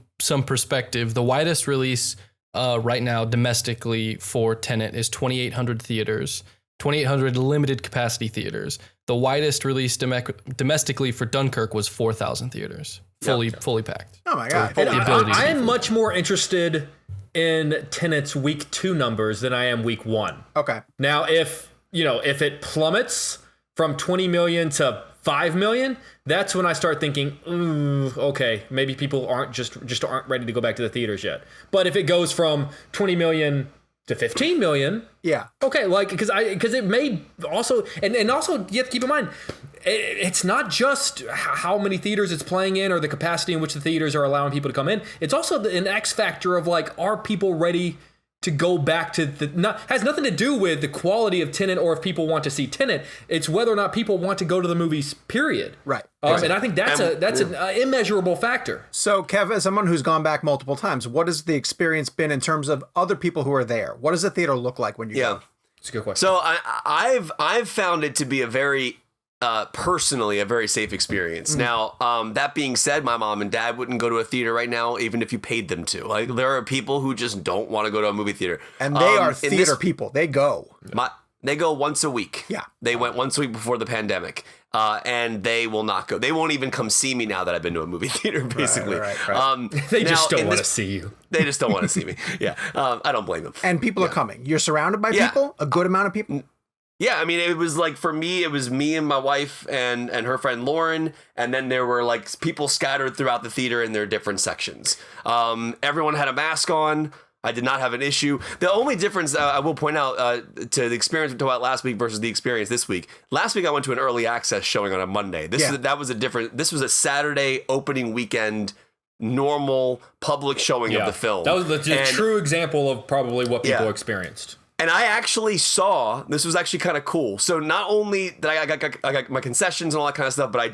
perspective, the widest release right now domestically for Tenet is 2,800 theaters. 2,800 limited capacity theaters. The widest release domestically for Dunkirk was 4,000 theaters, fully packed. Oh my God. I am much more interested in Tenet's week 2 numbers than I am week 1. Okay. Now, if it plummets from 20 million to 5 million, that's when I start thinking, ooh, okay, maybe people aren't just aren't ready to go back to the theaters yet. But if it goes from 20 million to 15 million, yeah, okay, like because it may also and also you have to keep in mind it's not just how many theaters it's playing in or the capacity in which the theaters are allowing people to come in. It's also an X factor of like, are people ready to go back to has nothing to do with the quality of Tenet or if people want to see Tenet. It's whether or not people want to go to the movies, period. Right. And I think that's an immeasurable factor. So, Kev, as someone who's gone back multiple times, what has the experience been in terms of other people who are there? What does the theater look like when you go? It's a good question. So I've found it to be personally a very safe experience. Now, that being said, my mom and dad wouldn't go to a theater right now, even if you paid them to. Like, there are people who just don't want to go to a movie theater, and they are theater people. They go. They go once a week. Yeah, they went once a week before the pandemic, and they will not go. They won't even come see me now that I've been to a movie theater. Basically, right. They just don't want to see you. They just don't want to see me. Yeah, I don't blame them. And people are coming. You're surrounded by people. A good amount of people. Yeah, I mean, it was like, for me, it was me and my wife and her friend Lauren, and then there were like people scattered throughout the theater in their different sections. Everyone had a mask on. I did not have an issue. The only difference I will point out to the experience we talked about last week versus the experience this week. Last week I went to an early access showing on a Monday. This was a Saturday opening weekend, normal public showing of the film. That was the true example of probably what people experienced. And I actually saw, this was actually kind of cool. So not only did I got my concessions and all that kind of stuff, but I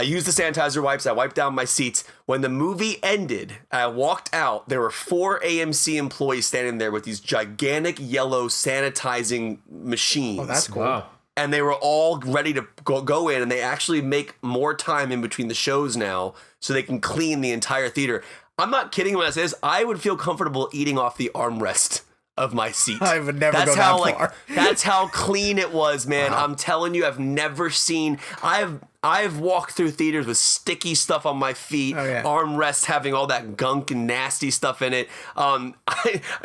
used the sanitizer wipes. I wiped down my seats. When the movie ended, I walked out. There were 4 AMC employees standing there with these gigantic yellow sanitizing machines. Oh, that's cool. Wow. And they were all ready to go in, and they actually make more time in between the shows now so they can clean the entire theater. I'm not kidding when I say this. I would feel comfortable eating off the armrest of my seat. I would never go that far. That's how clean it was, man. Wow. I'm telling you, I've never seen. I've walked through theaters with sticky stuff on my feet, armrests having all that gunk and nasty stuff in it.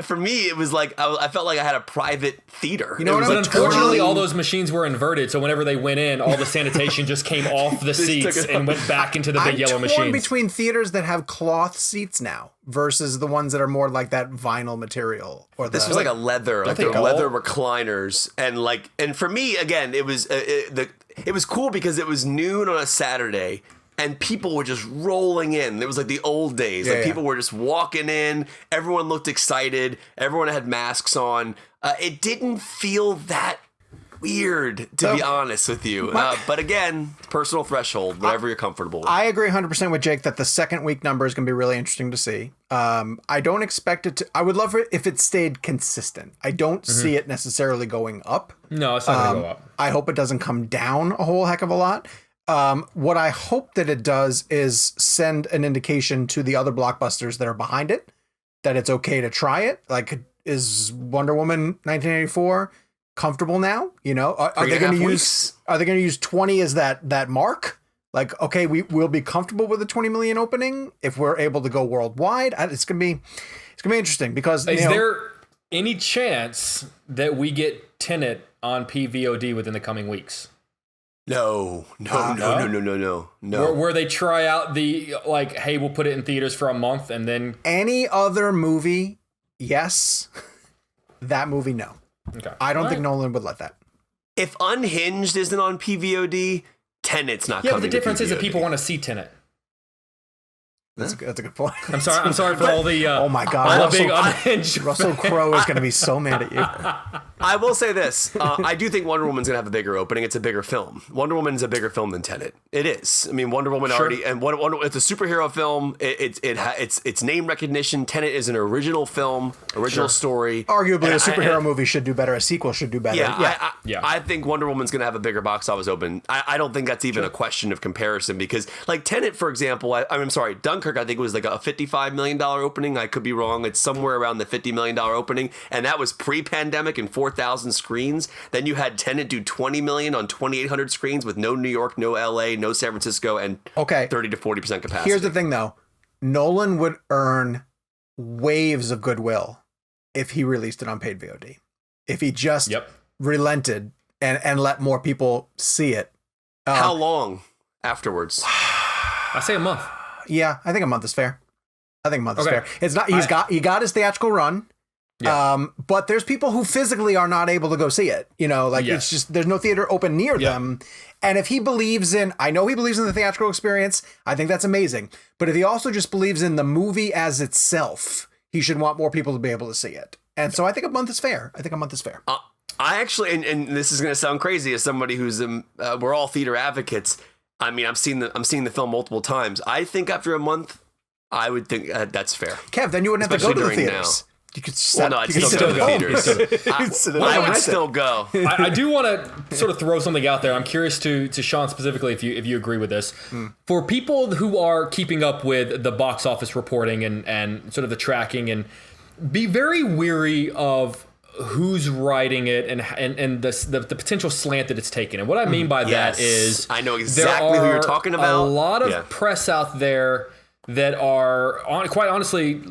For me, it was like I felt like I had a private theater. You know what? But unfortunately, all those machines were inverted, so whenever they went in, all the sanitation just came off the seats and went back into the big yellow machines. I'm torn between theaters that have cloth seats now versus the ones that are more like that vinyl material. Or this was like a leather, like they're leather recliners, and for me, again, it was it was cool because it was noon on a Saturday and people were just rolling in. It was like the old days. People were just walking in. Everyone looked excited. Everyone had masks on. It didn't feel that weird, to be honest with you. But again, personal threshold, whatever you're comfortable with. I agree 100% with Jake that the second week number is going to be really interesting to see. I don't expect it to. I would love it if it stayed consistent. I don't see it necessarily going up. No, it's not going to go up. I hope it doesn't come down a whole heck of a lot. What I hope that it does is send an indication to the other blockbusters that are behind it that it's okay to try it. Like, is Wonder Woman 1984 comfortable now? You know, are they going to use 20 as that mark? Like, okay, we'll be comfortable with a 20 million opening if we're able to go worldwide. It's gonna be interesting because is there any chance that we get Tenet on PVOD within the coming weeks? No. Where they try out the like, hey, we'll put it in theaters for a month and then any other movie, yes. That movie, no. Okay. I don't think Nolan would let that. If Unhinged isn't on PVOD, Tenet's not coming. Yeah, but the difference is that people want to see Tenet. That's a good point. I'm sorry for all the. Oh my God, Russell Crowe is going to be so mad at you. I will say this: I do think Wonder Woman's going to have a bigger opening. It's a bigger film. Wonder Woman's a bigger film than Tenet. It is. I mean, Wonder Woman already, and it's a superhero film. It's name recognition. Tenet is an original film, story. Arguably, a superhero movie should do better. A sequel should do better. I think Wonder Woman's going to have a bigger box office open. I don't think that's even a question of comparison because, like Tenet, for example, I'm sorry, Dunkirk, I think it was like a $55 million opening. I could be wrong. It's somewhere around the $50 million opening. And that was pre-pandemic in 4:3 4,000 screens. Then you had Tenet do 20 million on 2,800 screens with no New York, no LA, no San Francisco, and 30 to 40% capacity. Here's the thing, though. Nolan would earn waves of goodwill if he released it on paid VOD. If he just relented and let more people see it. How long afterwards? I say a month. Yeah, I think a month is fair. Is fair. It's not. He got his theatrical run. Yeah. But there's people who physically are not able to go see it. It's just there's no theater open near them. And if he believes I know he believes in the theatrical experience. I think that's amazing. But if he also just believes in the movie as itself, he should want more people to be able to see it. And so I think a month is fair. I actually, and this is going to sound crazy as somebody who's we're all theater advocates. I mean, I'm seeing the film multiple times. I think after a month, I would think that's fair. Kev, then you wouldn't have to go to the theaters. Now. You could I'd still go to theaters. I would still go. I do want to sort of throw something out there. I'm curious to Sean specifically if you agree with this. For people who are keeping up with the box office reporting and sort of the tracking, and be very weary of who's writing it and the potential slant that it's taken. And what I mean by that is I know exactly who you're talking about. A lot of press out there that are quite honestly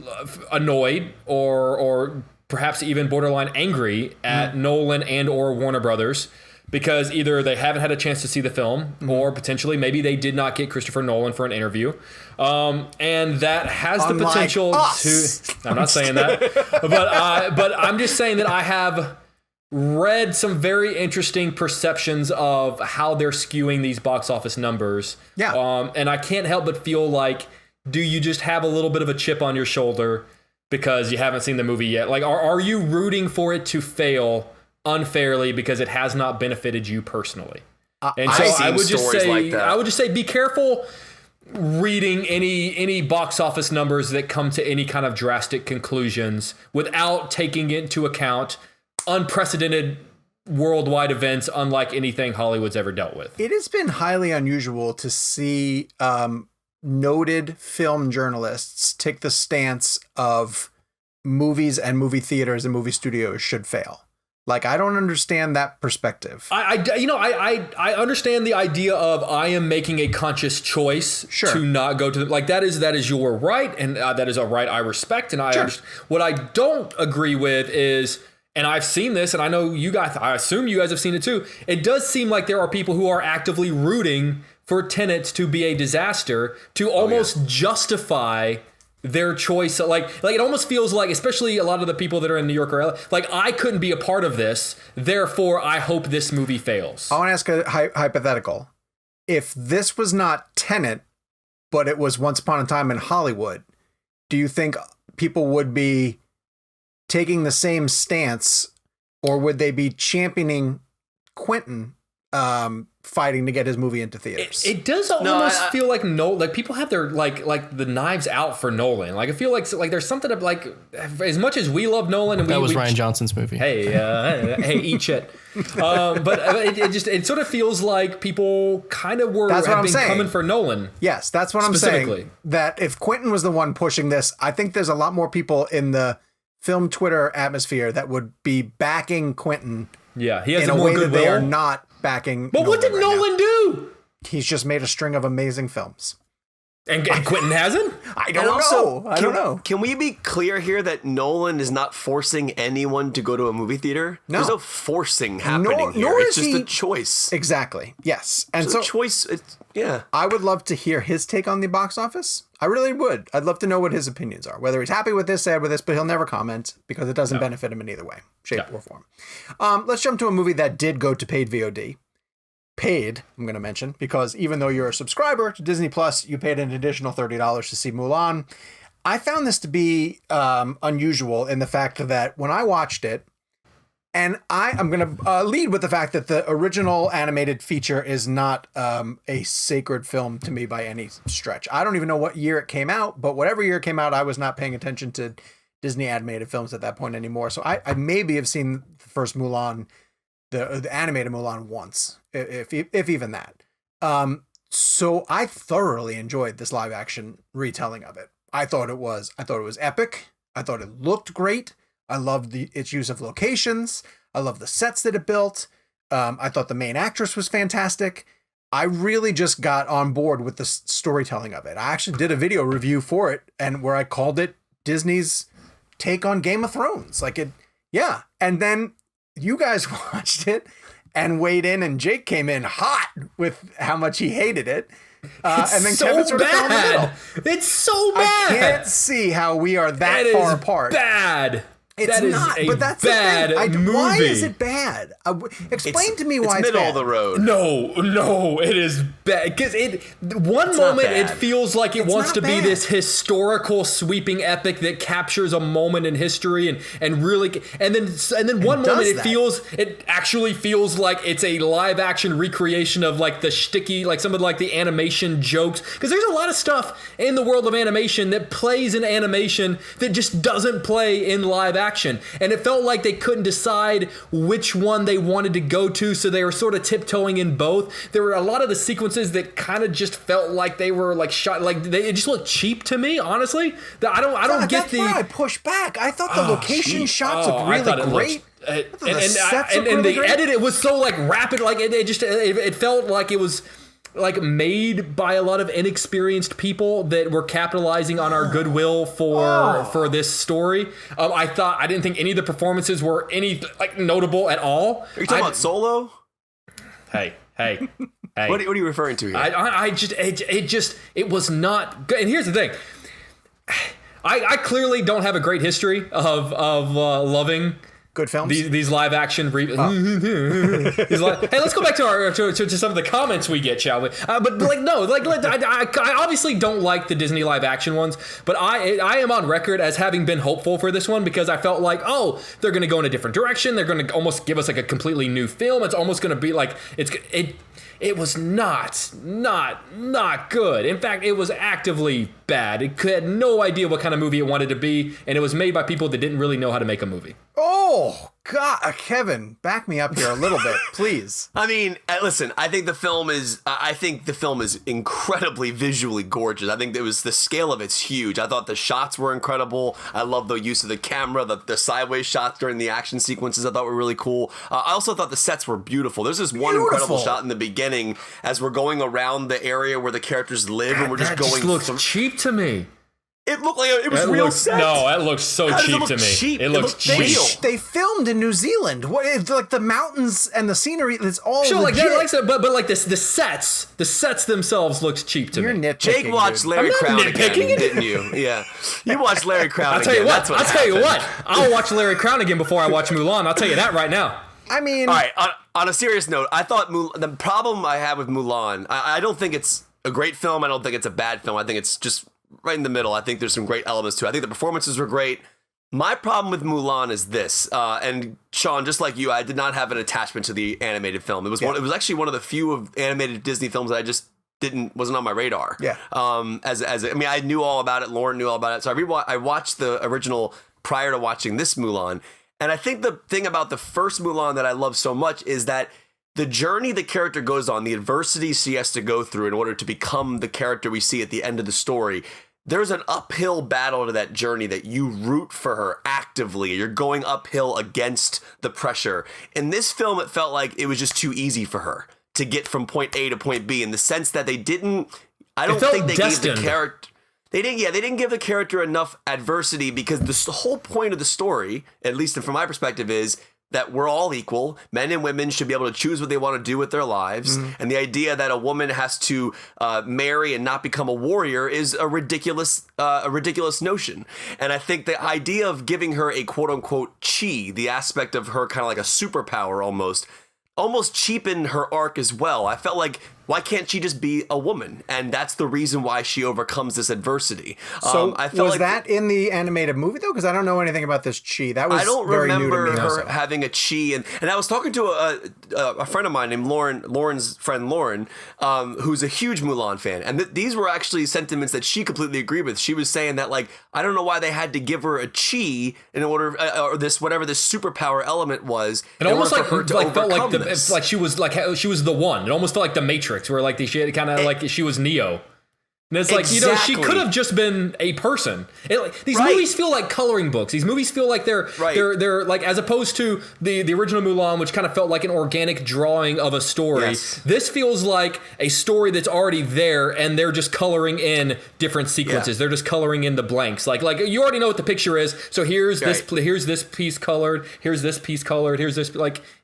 annoyed or perhaps even borderline angry at Nolan and or Warner Brothers because either they haven't had a chance to see the film or potentially maybe they did not get Christopher Nolan for an interview. And that has the potential to... I'm not saying that. But I'm just saying that I have read some very interesting perceptions of how they're skewing these box office numbers. Yeah. And I can't help but feel like, do you just have a little bit of a chip on your shoulder because you haven't seen the movie yet? Like, are you rooting for it to fail unfairly because it has not benefited you personally? And so I would just say be careful reading any box office numbers that come to any kind of drastic conclusions without taking into account unprecedented worldwide events unlike anything Hollywood's ever dealt with. It has been highly unusual to see noted film journalists take the stance of movies and movie theaters and movie studios should fail. Like, I don't understand that perspective. I understand the idea of I am making a conscious choice to not go to the, like, that is your right, and that is a right I respect. And what I don't agree with is, and I've seen this, and I know you guys, I assume you guys have seen it too. It does seem like there are people who are actively rooting for Tenet to be a disaster to almost justify their choice. Like it almost feels like, especially a lot of the people that are in New York or LA, like I couldn't be a part of this, therefore I hope this movie fails. I want to ask a hypothetical. If this was not Tenet, but it was Once Upon a Time in Hollywood, do you think people would be taking the same stance, or would they be championing Quentin fighting to get his movie into theaters? It does almost feel like like people have their like the knives out for Nolan. Like I feel like there's something of like, as much as we love Nolan, and that was Rian Johnson's movie. Hey, eat shit. But it sort of feels like people kind of coming for Nolan. Yes, that's what I'm saying. That if Quentin was the one pushing this, I think there's a lot more people in the film Twitter atmosphere that would be backing Quentin. Yeah, he has in a way that they are not backing. But what did Nolan do? He's just made a string of amazing films. And Quentin hasn't? I don't know. Can we be clear here that Nolan is not forcing anyone to go to a movie theater? No. There's no forcing happening here. It's just a choice. Exactly. Yes. And so choice. I would love to hear his take on the box office. I really would. I'd love to know what his opinions are. Whether he's happy with this, sad with this, but he'll never comment because it doesn't benefit him in either way, shape, or form. Let's jump to a movie that did go to paid VOD. Paid, I'm going to mention, because even though you're a subscriber to Disney Plus, you paid an additional $30 to see Mulan. I found this to be unusual in the fact that when I watched it, and I'm going to lead with the fact that the original animated feature is not a sacred film to me by any stretch. I don't even know what year it came out, but whatever year it came out, I was not paying attention to Disney animated films at that point anymore. So I maybe have seen the first Mulan, the animated Mulan once, if even that. So I thoroughly enjoyed this live action retelling of it. I thought it was epic. I thought it looked great. I loved its use of locations. I love the sets that it built. I thought the main actress was fantastic. I really just got on board with the storytelling of it. I actually did a video review for it, and where I called it Disney's take on Game of Thrones. Yeah. And then you guys watched it and weighed in, and Jake came in hot with how much he hated it. And then so Kevin sort of fell in the middle. It's so bad. I can't see how we are that far apart. Bad. It's not, but that's bad the thing. movie. Why is it bad? Explain to me why it's middle bad. of the road. No, it is bad because one moment it feels like it wants to be this historical sweeping epic that captures a moment in history and really and then one moment it actually feels like it's a live action recreation of like the shticky, like some of like the animation jokes, because there's a lot of stuff in the world of animation that plays in animation that just doesn't play in live action. And it felt like they couldn't decide which one they wanted to go to, so they were sort of tiptoeing in both. There were a lot of the sequences that kind of just felt like they were like shot, like it just looked cheap to me, honestly. I don't get the. That's where I push back. I thought the location shots looked really great. And the edit, it was so like rapid, like it felt like it was like made by a lot of inexperienced people that were capitalizing on our goodwill for this story. I didn't think any of the performances were any like notable at all. Are you talking about Solo? Hey. What are you referring to here? It was not good. And here's the thing. I clearly don't have a great history of loving good films. These live action. Hey, let's go back to some of the comments we get, shall we? I obviously don't like the Disney live action ones, but I am on record as having been hopeful for this one because I felt like, they're going to go in a different direction. They're going to almost give us like a completely new film. It's almost going to be like it was not good. In fact, it was actively bad. It had no idea what kind of movie it wanted to be, and it was made by people that didn't really know how to make a movie. Oh, God. Kevin, back me up here a little bit, please. I mean, listen, I think the film is incredibly visually gorgeous. I think it was the scale of it's huge. I thought the shots were incredible. I love the use of the camera, the sideways shots during the action sequences I thought were really cool. I also thought the sets were beautiful. There's this one incredible shot in the beginning as we're going around the area where the characters live, and we're just going. That just looks cheap to me. It looked like it was real set. No, that looks so cheap to me. It looks cheap. They filmed in New Zealand. What? It's like the mountains and the scenery. It's all sure, legit. like that. But like this, the sets themselves looked cheap to You're me. nitpicking, Jake watched Larry Crown again, didn't you? Yeah, you watched Larry Crown again. I'll tell you what. I'll watch Larry Crown again before I watch Mulan. I'll tell you that right now. I mean, all right. On a serious note, I thought the problem I had with Mulan. I don't think it's a great film. I don't think it's a bad film. I think it's just right in the middle. I think there's some great elements to it. I think the performances were great. My problem with Mulan is this, and Sean, just like you, I did not have an attachment to the animated film. It was it was actually one of the few of animated Disney films that I just wasn't on my radar. Yeah. I knew all about it. Lauren knew all about it. So I watched the original prior to watching this Mulan. And I think the thing about the first Mulan that I love so much is that the journey the character goes on, the adversity she has to go through in order to become the character we see at the end of the story, there's an uphill battle to that journey that you root for her actively. You're going uphill against the pressure. In this film, it felt like it was just too easy for her to get from point A to point B, in the sense that they didn't, I don't think they gave the character... They didn't give the character enough adversity, because the whole point of the story, at least from my perspective, is that we're all equal. Men and women should be able to choose what they want to do with their lives. Mm-hmm. And the idea that a woman has to marry and not become a warrior is a ridiculous notion. And I think the idea of giving her a quote unquote chi, the aspect of her kind of like a superpower almost cheapened her arc as well. I felt like, why can't she just be a woman? And that's the reason why she overcomes this adversity. So I felt was that in the animated movie, though? Because I don't know anything about this chi. That was I don't very remember new to me her also. having a chi. And I was talking to a friend of mine named Lauren's friend Lauren, who's a huge Mulan fan. And these were actually sentiments that she completely agreed with. She was saying that, like, I don't know why they had to give her a chi in order, or this, whatever this superpower element was. It almost like felt like she was the one. It almost felt like the Matrix, where like she had kind of like she was Neo. And it's like, she could have just been a person. These movies feel like coloring books. These movies feel like they're like, as opposed to the original Mulan, which kind of felt like an organic drawing of a story. Yes. This feels like a story that's already there, and they're just coloring in different sequences. They're just coloring in the blanks. Like you already know what the picture is. So here's this piece colored. Here's this piece colored. Here's this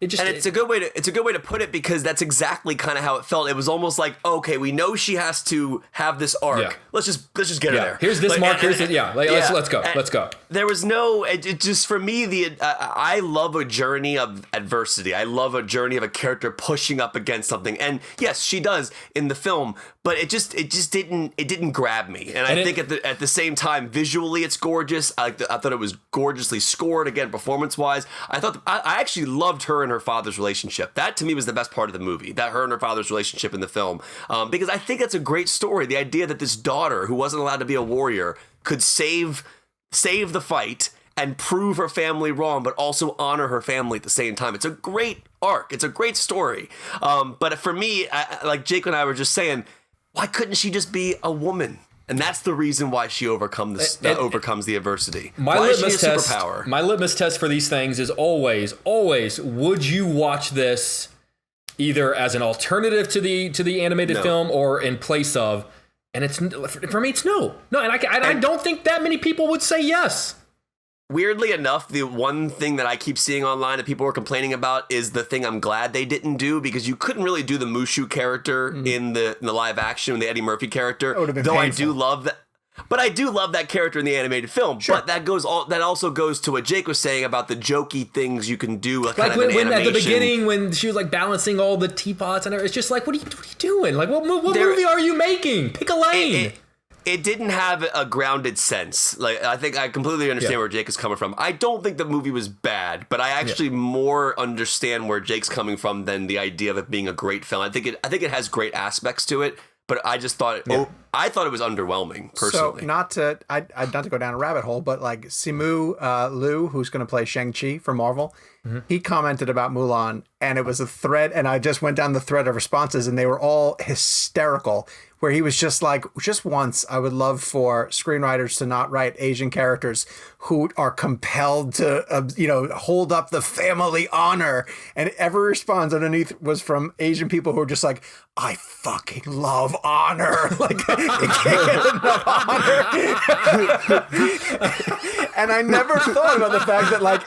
it's a good way to put it, because that's exactly kind of how it felt. It was almost like, okay, we know she has to have this arc. Yeah. Let's just get her there. Here's this mark. Let's go. Let's go. There was no. It just, for me, I love a journey of adversity. I love a journey of a character pushing up against something. And yes, she does in the film, but it just didn't grab me. And I think at the same time, visually it's gorgeous. I thought it was gorgeously scored. Again, performance wise, I actually loved her and her father's relationship. That to me was the best part of the movie. That her and her father's relationship in the film, because I think that's a great story. The idea that this daughter who wasn't allowed to be a warrior could save the fight and prove her family wrong, but also honor her family at the same time. It's a great arc. It's a great story. But for me, like Jake and I were just saying, why couldn't she just be a woman? And that's the reason why she overcomes the adversity. My litmus test for these things is always, would you watch this either as an alternative to the animated film or in place of? And it's, for me, it's no. And I don't think that many people would say yes. Weirdly enough, the one thing that I keep seeing online that people are complaining about is the thing I'm glad they didn't do, because you couldn't really do the Mushu character in the live action, the Eddie Murphy character. Though painful. I do love that. But I do love that character in the animated film. Sure. But that also goes to what Jake was saying about the jokey things you can do. Like when at the beginning, when she was like balancing all the teapots and everything, it's just like, what are you doing? Like, what movie are you making? Pick a lane. It didn't have a grounded sense. Like, I think I completely understand where Jake is coming from. I don't think the movie was bad, but I actually more understand where Jake's coming from than the idea of it being a great film. I think it has great aspects to it. But I just thought I thought it was underwhelming, personally. So not to go down a rabbit hole, but like Simu Liu, who's going to play Shang-Chi for Marvel, he commented about Mulan, and it was a thread, and I just went down the thread of responses, and they were all hysterical, where he was just like, just once, I would love for screenwriters to not write Asian characters who are compelled to, hold up the family honor. And every response underneath was from Asian people who were just like, I fucking love honor. Like, it can't get enough honor. And I never thought about the fact that, like,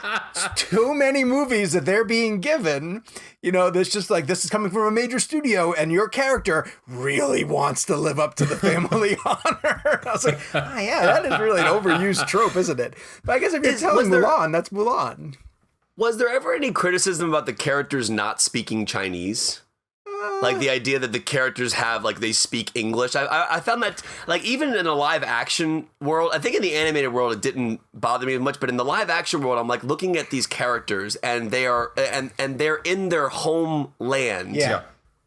too many movies that they're being given, there's just like, this is coming from a major studio and your character really wants to live up to the family honor. I was like, that is really an overused trope, isn't it? But I guess if you're telling Mulan, that's Mulan. Was there ever any criticism about the characters not speaking Chinese? Like the idea that the characters have, like, they speak English. I found that, like, even in a live action world, I think in the animated world, it didn't bother me much, but in the live action world, I'm like looking at these characters and they are, and they're in their homeland. Yeah.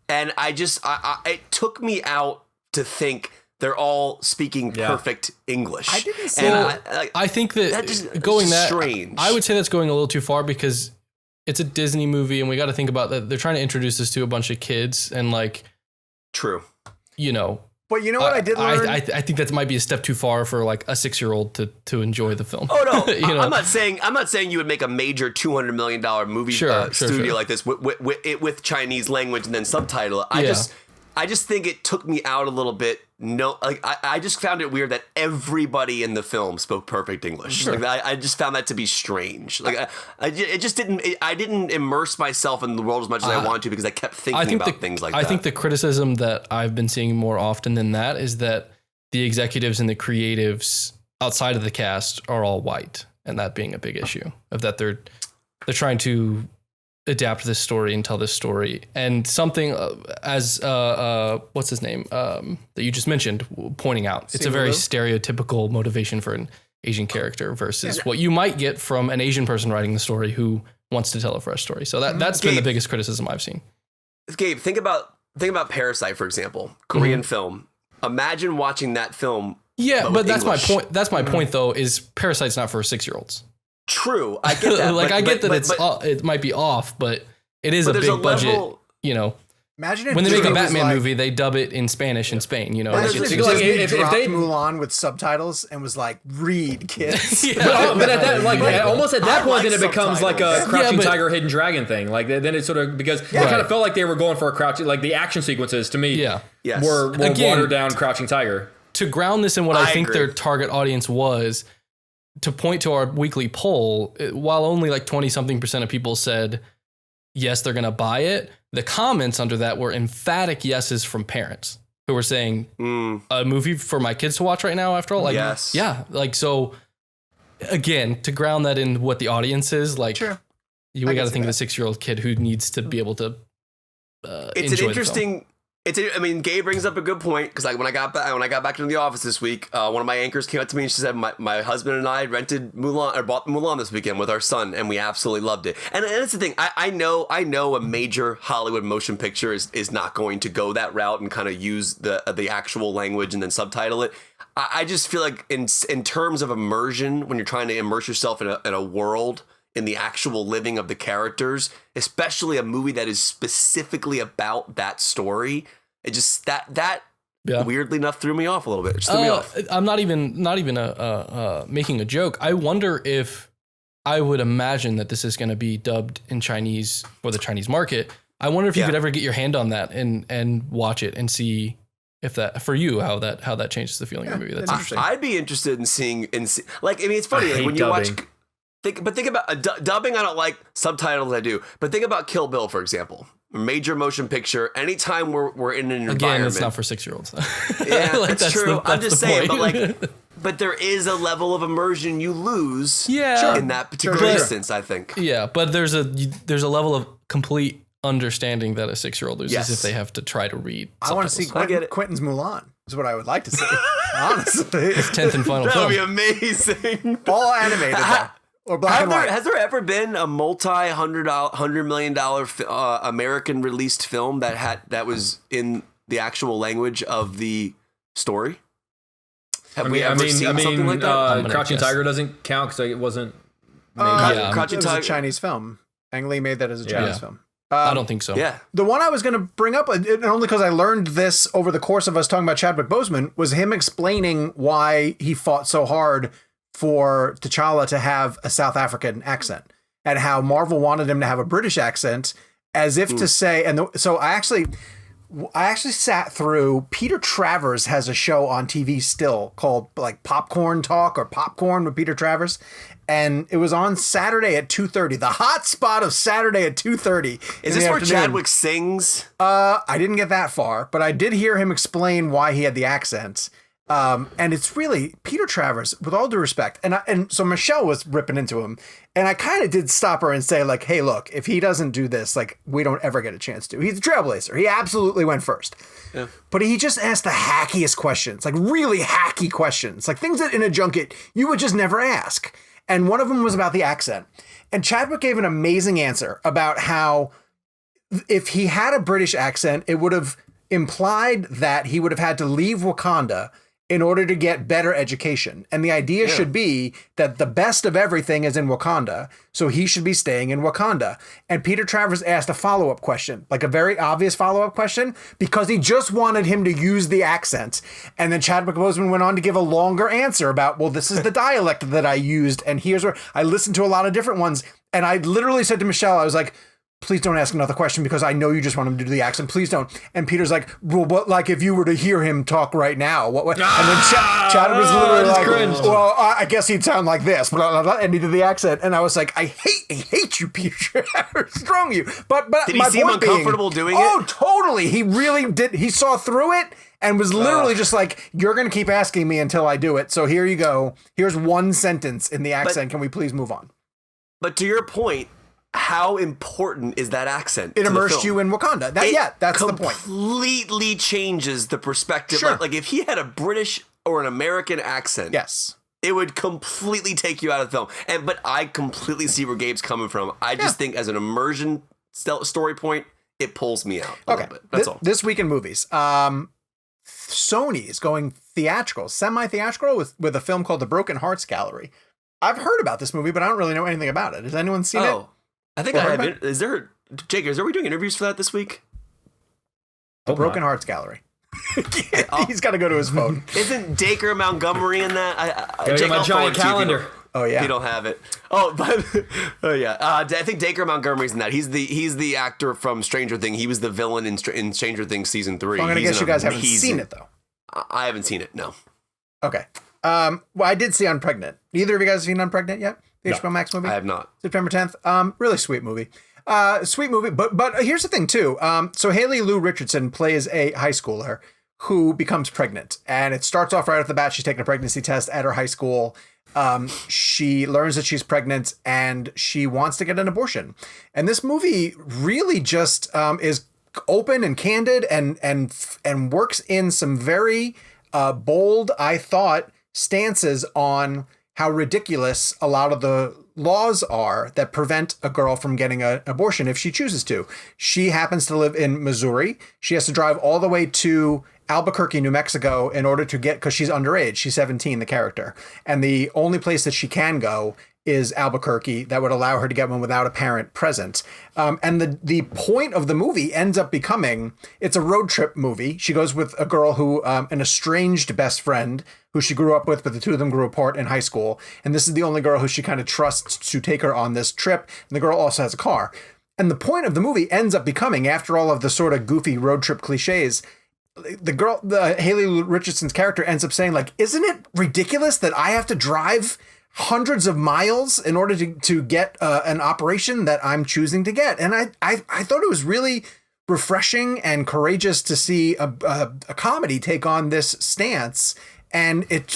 And it took me out to think they're all speaking perfect English. I didn't say I think that strange. I would say that's going a little too far, because it's a Disney movie, and we got to think about that. They're trying to introduce this to a bunch of kids, and like, true, But you know what I did learn? I think that might be a step too far for like a 6-year-old to enjoy the film. Oh no, I'm not saying you would make a major $200 million movie studio like this with Chinese language and then subtitle. I just think it took me out a little bit. No, like I just found it weird that everybody in the film spoke perfect English. Sure. Like I just found that to be strange. Like I didn't immerse myself in the world as much as I wanted to, because I kept thinking about things like that. I think the criticism that I've been seeing more often than that is that the executives and the creatives outside of the cast are all white, and that being a big issue of that they're trying to adapt this story and tell this story, and something as what's his name that you just mentioned pointing out, it's a very stereotypical motivation for an Asian character versus what you might get from an Asian person writing the story who wants to tell a fresh story. So that's been the biggest criticism I've seen. Gabe, think about Parasite, for example, Korean film. Imagine watching that film. Yeah, but that's English. My point. That's my point, though. Is Parasite's not for 6-year-olds. True, I get that. Like, I get that it might be off, but it is a big budget. Imagine if when they make a Disney was Batman like- movie, they dub it in Spanish in Spain. You know, Imagine if Like, Disney if dropped they- Mulan with subtitles and was like, "Read, kids." But at that, like, almost at that I point, like then it becomes like a subtitles. Crouching Yeah, but- Tiger, Hidden Dragon thing. Like then it sort of because it Right. kind of felt like they were going for a crouching. Like the action sequences to me, Yeah. Yes. were Again, watered down Crouching Tiger. to ground this in what I think agree. their target audience was, to point to our weekly poll, while only like 20-something% of people said yes, they're going to buy it, the comments under that were emphatic yeses from parents who were saying, a movie for my kids to watch right now after all? Like, Yes. yeah. Like, so again, to ground that in what the audience is, like, Sure. we I got can to see think of that. the 6-year-old kid who needs to be able to It's enjoy an interesting. I mean, Gabe brings up a good point because like when I got back into the office this week, one of my anchors came up to me and she said my husband and I rented Mulan or bought Mulan this weekend with our son and we absolutely loved it. And that's the thing. I know a major Hollywood motion picture is not going to go that route and kind of use the actual language and then subtitle it. I just feel like in terms of immersion, when you're trying to immerse yourself in a world, in the actual living of the characters, especially a movie that is specifically about that story, it just that Yeah. weirdly enough threw me off a little bit. It just threw me off. I'm not even making a joke. I wonder if I would imagine that this is going to be dubbed in Chinese for the Chinese market. I wonder if you Yeah. could ever get your hand on that and watch it and see if that for you how that changes the feeling of the movie. That's interesting. I'd be interested in seeing like I mean it's funny I like hate when you watch dubbing. think about dubbing. I don't like subtitles. I do, but think about Kill Bill for example. A major motion picture. Anytime we're in an Again, environment, it's not for 6-year-olds. yeah, Like, that's true. I'm that's just the saying, point. but there is a level of immersion you lose. Yeah. in that particular Sure. instance, I think. Yeah, but there's a level of complete understanding that a 6-year-old loses Yes. if they have to try to read. I want to see subtitles. I get it. Quentin's Mulan. Is what I would like to see. Honestly, 10th and final That would film. be amazing. all animated though, or black and white. Has there ever been a $100 million American released film that was in the actual language of the story? Have we ever seen something like that? I'm gonna Crouching guess. Tiger doesn't count because it wasn't. Made Yeah. Crouching It was a Tiger. Chinese film. Ang Lee made that as a Chinese Yeah. film. I don't think so. Yeah. The one I was going to bring up, and only because I learned this over the course of us talking about Chadwick Boseman, was him explaining why he fought so hard for T'Challa to have a South African accent and how Marvel wanted him to have a British accent as if to say, so I actually sat through, Peter Travers has a show on TV still called like Popcorn Talk or Popcorn with Peter Travers. And it was on Saturday at 2:30, the hot spot of Saturday at 2:30. Is this where Chadwick sings? I didn't get that far, but I did hear him explain why he had the accent. And it's really Peter Travers, with all due respect. And so Michelle was ripping into him, and I kind of did stop her and say, like, hey, look, if he doesn't do this, like, we don't ever get a chance to. He's a trailblazer. He absolutely went first. Yeah. But he just asked the hackiest questions, like really hacky questions, like things that in a junket you would just never ask. And one of them was about the accent. And Chadwick gave an amazing answer about how if he had a British accent, it would have implied that he would have had to leave Wakanda in order to get better education. And the idea should be that the best of everything is in Wakanda, so he should be staying in Wakanda. And Peter Travers asked a follow-up question, like a very obvious follow-up question, because he just wanted him to use the accent. And then Chadwick Boseman went on to give a longer answer about, well, this is the dialect that I used, and here's where I listened to a lot of different ones. And I literally said to Michelle, I was like, please don't ask another question because I know you just want him to do the accent. Please don't. And Peter's like, well, but like if you were to hear him talk right now, what would? And then Chad was literally like, cringed. well, I guess he'd sound like this, blah, blah, blah, and he did the accent. And I was like, I hate you, Peter. Strong you. But Did he my seem point being, uncomfortable doing it? Oh, totally. He really did. He saw through it and was literally just like, you're going to keep asking me until I do it. So here you go. Here's one sentence in the accent. Can we please move on? But to your point, how important is that accent? It to the immersed film? you in Wakanda. That's the point. Completely changes the perspective. Sure. Like if he had a British or an American accent, Yes. it would completely take you out of the film. But I completely see where Gabe's coming from. I just think as an immersion story point, it pulls me out a little bit. That's all. This week in movies, Sony is going theatrical, semi-theatrical with a film called The Broken Hearts Gallery. I've heard about this movie, but I don't really know anything about it. Has anyone seen it? I think I have. Is there, Jake? Are we doing interviews for that this week? The Broken Hearts Gallery. He's got to go to his phone. Isn't Dacre Montgomery in that? Gotta get my giant calendar. Oh yeah, if you don't have it. Oh, but I think Dacre Montgomery's in that. He's the actor from Stranger Things. He was the villain in Stranger Things season 3. I'm gonna guess you guys haven't seen it though. I haven't seen it. No. Okay. Well, I did see Unpregnant. Either of you guys seen Unpregnant yet? The HBO Max movie. I have not. September 10th. Really sweet movie. Sweet movie. But here's the thing too. So Haley Lou Richardson plays a high schooler who becomes pregnant, and it starts off right off the bat. She's taking a pregnancy test at her high school. She learns that she's pregnant and she wants to get an abortion. And this movie really just is open and candid and works in some very bold, I thought, stances on how ridiculous a lot of the laws are that prevent a girl from getting an abortion if she chooses to. She happens to live in Missouri. She has to drive all the way to Albuquerque, New Mexico in order to get, because she's underage. She's 17, the character. And the only place that she can go is Albuquerque that would allow her to get one without a parent present. And the point of the movie ends up becoming, it's a road trip movie. She goes with a girl who, an estranged best friend who she grew up with, but the two of them grew apart in high school. And this is the only girl who she kind of trusts to take her on this trip. And the girl also has a car. And the point of the movie ends up becoming, after all of the sort of goofy road trip cliches, the Haley Richardson's character ends up saying, like, isn't it ridiculous that I have to drive hundreds of miles in order to get an operation that I'm choosing to get? And I thought it was really refreshing and courageous to see a comedy take on this stance. And it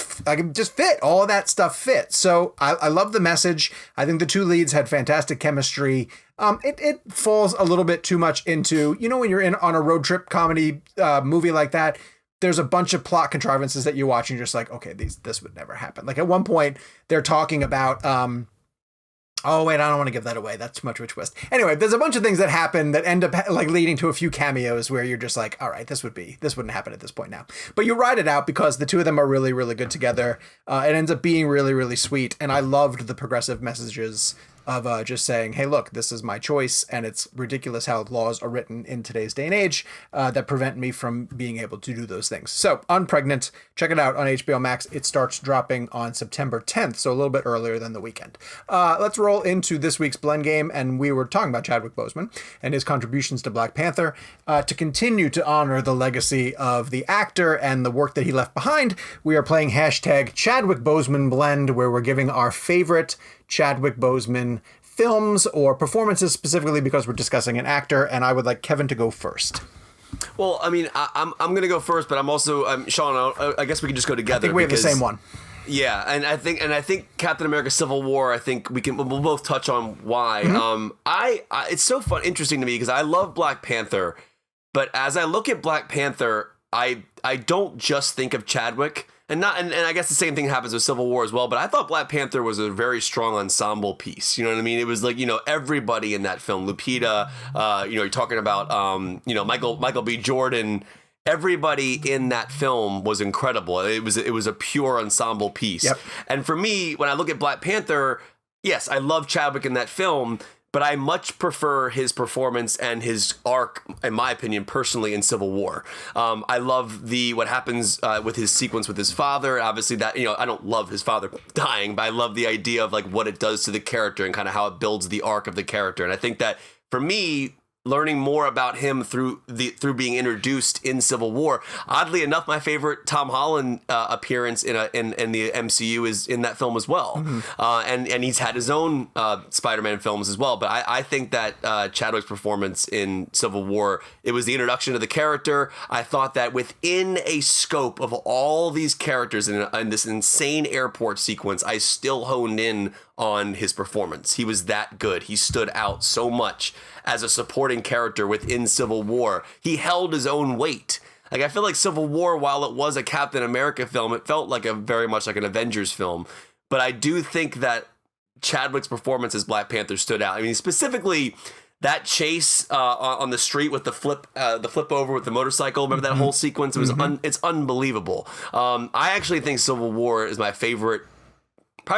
just fit. All of that stuff fit. So I love the message. I think the two leads had fantastic chemistry. It falls a little bit too much into, when you're on a road trip comedy movie like that, there's a bunch of plot contrivances that you watch and you're just like, okay, this would never happen. Like at one point they're talking about, oh wait, I don't want to give that away. That's too much of a twist. Anyway, there's a bunch of things that happen that end up like leading to a few cameos where you're just like, all right, this wouldn't happen at this point now. But you ride it out because the two of them are really, really good together. It ends up being really, really sweet. And I loved the progressive messages of just saying, hey, look, this is my choice. And it's ridiculous how laws are written in today's day and age that prevent me from being able to do those things. So Unpregnant, check it out on HBO Max. It starts dropping on September 10th, so a little bit earlier than the weekend. Let's roll into this week's Blend Game. And we were talking about Chadwick Boseman and his contributions to Black Panther. To continue to honor the legacy of the actor and the work that he left behind, we are playing hashtag ChadwickBosemanBlend, where we're giving our favorite Chadwick Boseman films or performances, specifically because we're discussing an actor, and I would like Kevin to go first. Well, I mean, I'm going to go first, but I'm also Sean. I guess we can just go together. I think we have the same one. Yeah, and I think Captain America: Civil War. I think we'll both touch on why. Mm-hmm. It's so interesting to me because I love Black Panther, but as I look at Black Panther, I don't just think of Chadwick. And I guess the same thing happens with Civil War as well. But I thought Black Panther was a very strong ensemble piece. You know what I mean? It was like, everybody in that film, Lupita, you're talking about, Michael B. Jordan. Everybody in that film was incredible. It was a pure ensemble piece. Yep. And for me, when I look at Black Panther, yes, I love Chadwick in that film, but I much prefer his performance and his arc, in my opinion, personally, in Civil War. I love what happens with his sequence with his father. Obviously, that I don't love his father dying, but I love the idea of like what it does to the character and kind of how it builds the arc of the character. And I think that for me, learning more about him through being introduced in Civil War. Oddly enough, my favorite Tom Holland appearance in the MCU is in that film as well. Mm-hmm. And he's had his own Spider-Man films as well. But I think that Chadwick's performance in Civil War, it was the introduction of the character. I thought that within a scope of all these characters in this insane airport sequence, I still honed in on his performance. He was that good. He stood out so much as a supporting character within Civil War. He held his own weight. Like, I feel like Civil War, while it was a Captain America film, it felt like very much like an Avengers film. But I do think that Chadwick's performance as Black Panther stood out. I mean, specifically that chase on the street with the flip over with the motorcycle. Remember that whole sequence? It was it's unbelievable. I actually think Civil War is probably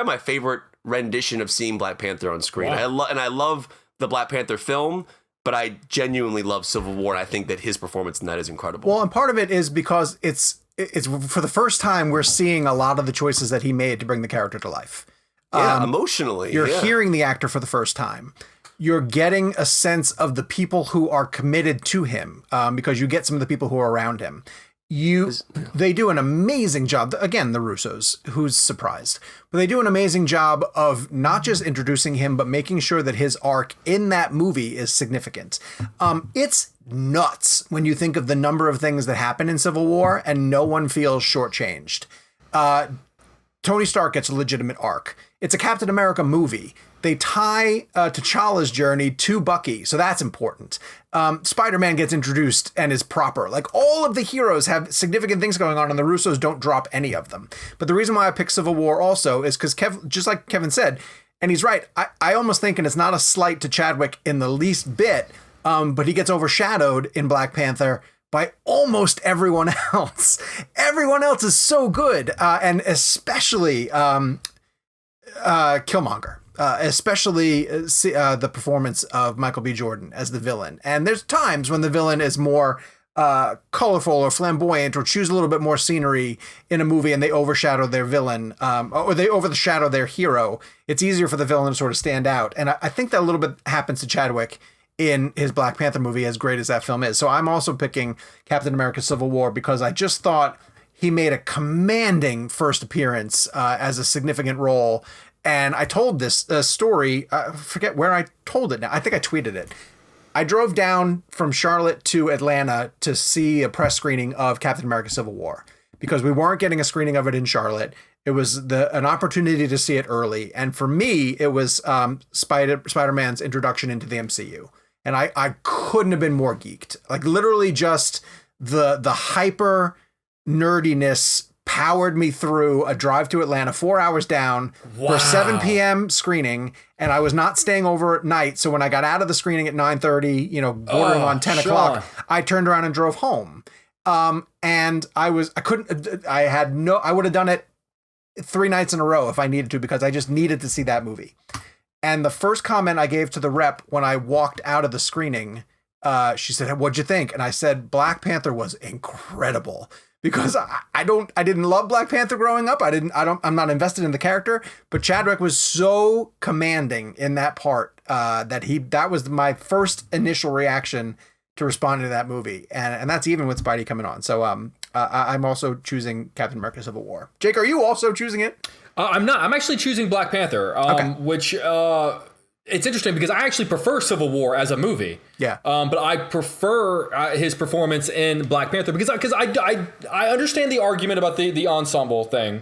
my favorite rendition of seeing Black Panther on screen. Wow. I love the Black Panther film, but I genuinely love Civil War. And I think that his performance in that is incredible. Well, and part of it is because it's for the first time we're seeing a lot of the choices that he made to bring the character to life. Yeah, emotionally. You're hearing the actor for the first time. You're getting a sense of the people who are committed to him, because you get some of the people who are around him. They do an amazing job. Again, the Russos, who's surprised, but they do an amazing job of not just introducing him, but making sure that his arc in that movie is significant. It's nuts when you think of the number of things that happen in Civil War and no one feels shortchanged. Tony Stark gets a legitimate arc. It's a Captain America movie. They tie T'Challa's journey to Bucky, so that's important. Spider-Man gets introduced and is proper. Like, all of the heroes have significant things going on, and the Russos don't drop any of them. But the reason why I picked Civil War also is because, just like Kevin said, and he's right, I almost think, and it's not a slight to Chadwick in the least bit, but he gets overshadowed in Black Panther by almost everyone else. Everyone else is so good, and especially Killmonger. Especially the performance of Michael B. Jordan as the villain. And there's times when the villain is more colorful or flamboyant or choose a little bit more scenery in a movie and they overshadow their villain, or they overshadow their hero. It's easier for the villain to sort of stand out. And I think that a little bit happens to Chadwick in his Black Panther movie, as great as that film is. So I'm also picking Captain America Civil War because I just thought he made a commanding first appearance as a significant role. And I told this story, I forget where I told it now. I think I tweeted it. I drove down from Charlotte to Atlanta to see a press screening of Captain America Civil War because we weren't getting a screening of it in Charlotte. It was an opportunity to see it early. And for me, it was Spider-Man's introduction into the MCU. And I couldn't have been more geeked. Like, literally just the hyper nerdiness powered me through a drive to Atlanta, 4 hours down for 7 p.m. screening. And I was not staying over at night. So when I got out of the screening at 9:30, bordering on 10 o'clock, I turned around and drove home. And I would have done it 3 nights in a row if I needed to, because I just needed to see that movie. And the first comment I gave to the rep when I walked out of the screening, she said, "What'd you think?" And I said, Black Panther was incredible. Because I didn't love Black Panther growing up. I'm not invested in the character, but Chadwick was so commanding in that part that was my first initial reaction to responding to that movie. And that's even with Spidey coming on. So I'm also choosing Captain America Civil War. Jake, are you also choosing it? I'm not. I'm actually choosing Black Panther, which it's interesting because I actually prefer Civil War as a movie. Yeah. But I prefer his performance in Black Panther because I understand the argument about the ensemble thing.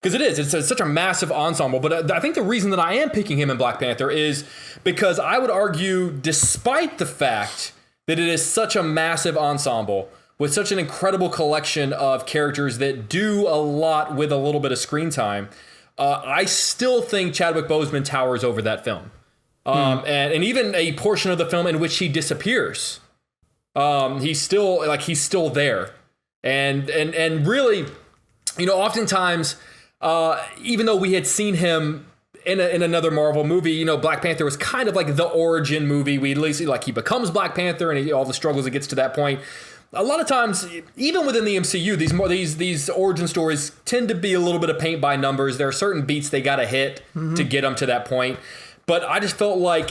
Because it's such a massive ensemble. But I think the reason that I am picking him in Black Panther is because I would argue, despite the fact that it is such a massive ensemble with such an incredible collection of characters that do a lot with a little bit of screen time, I still think Chadwick Boseman towers over that film. And even a portion of the film in which he disappears, he's still there. And really, oftentimes, even though we had seen him in another Marvel movie, Black Panther was kind of like the origin movie. We at least see he becomes Black Panther and all the struggles it gets to that point. A lot of times, even within the MCU, these origin stories tend to be a little bit of paint by numbers. There are certain beats they got to hit to get them to that point. But I just felt like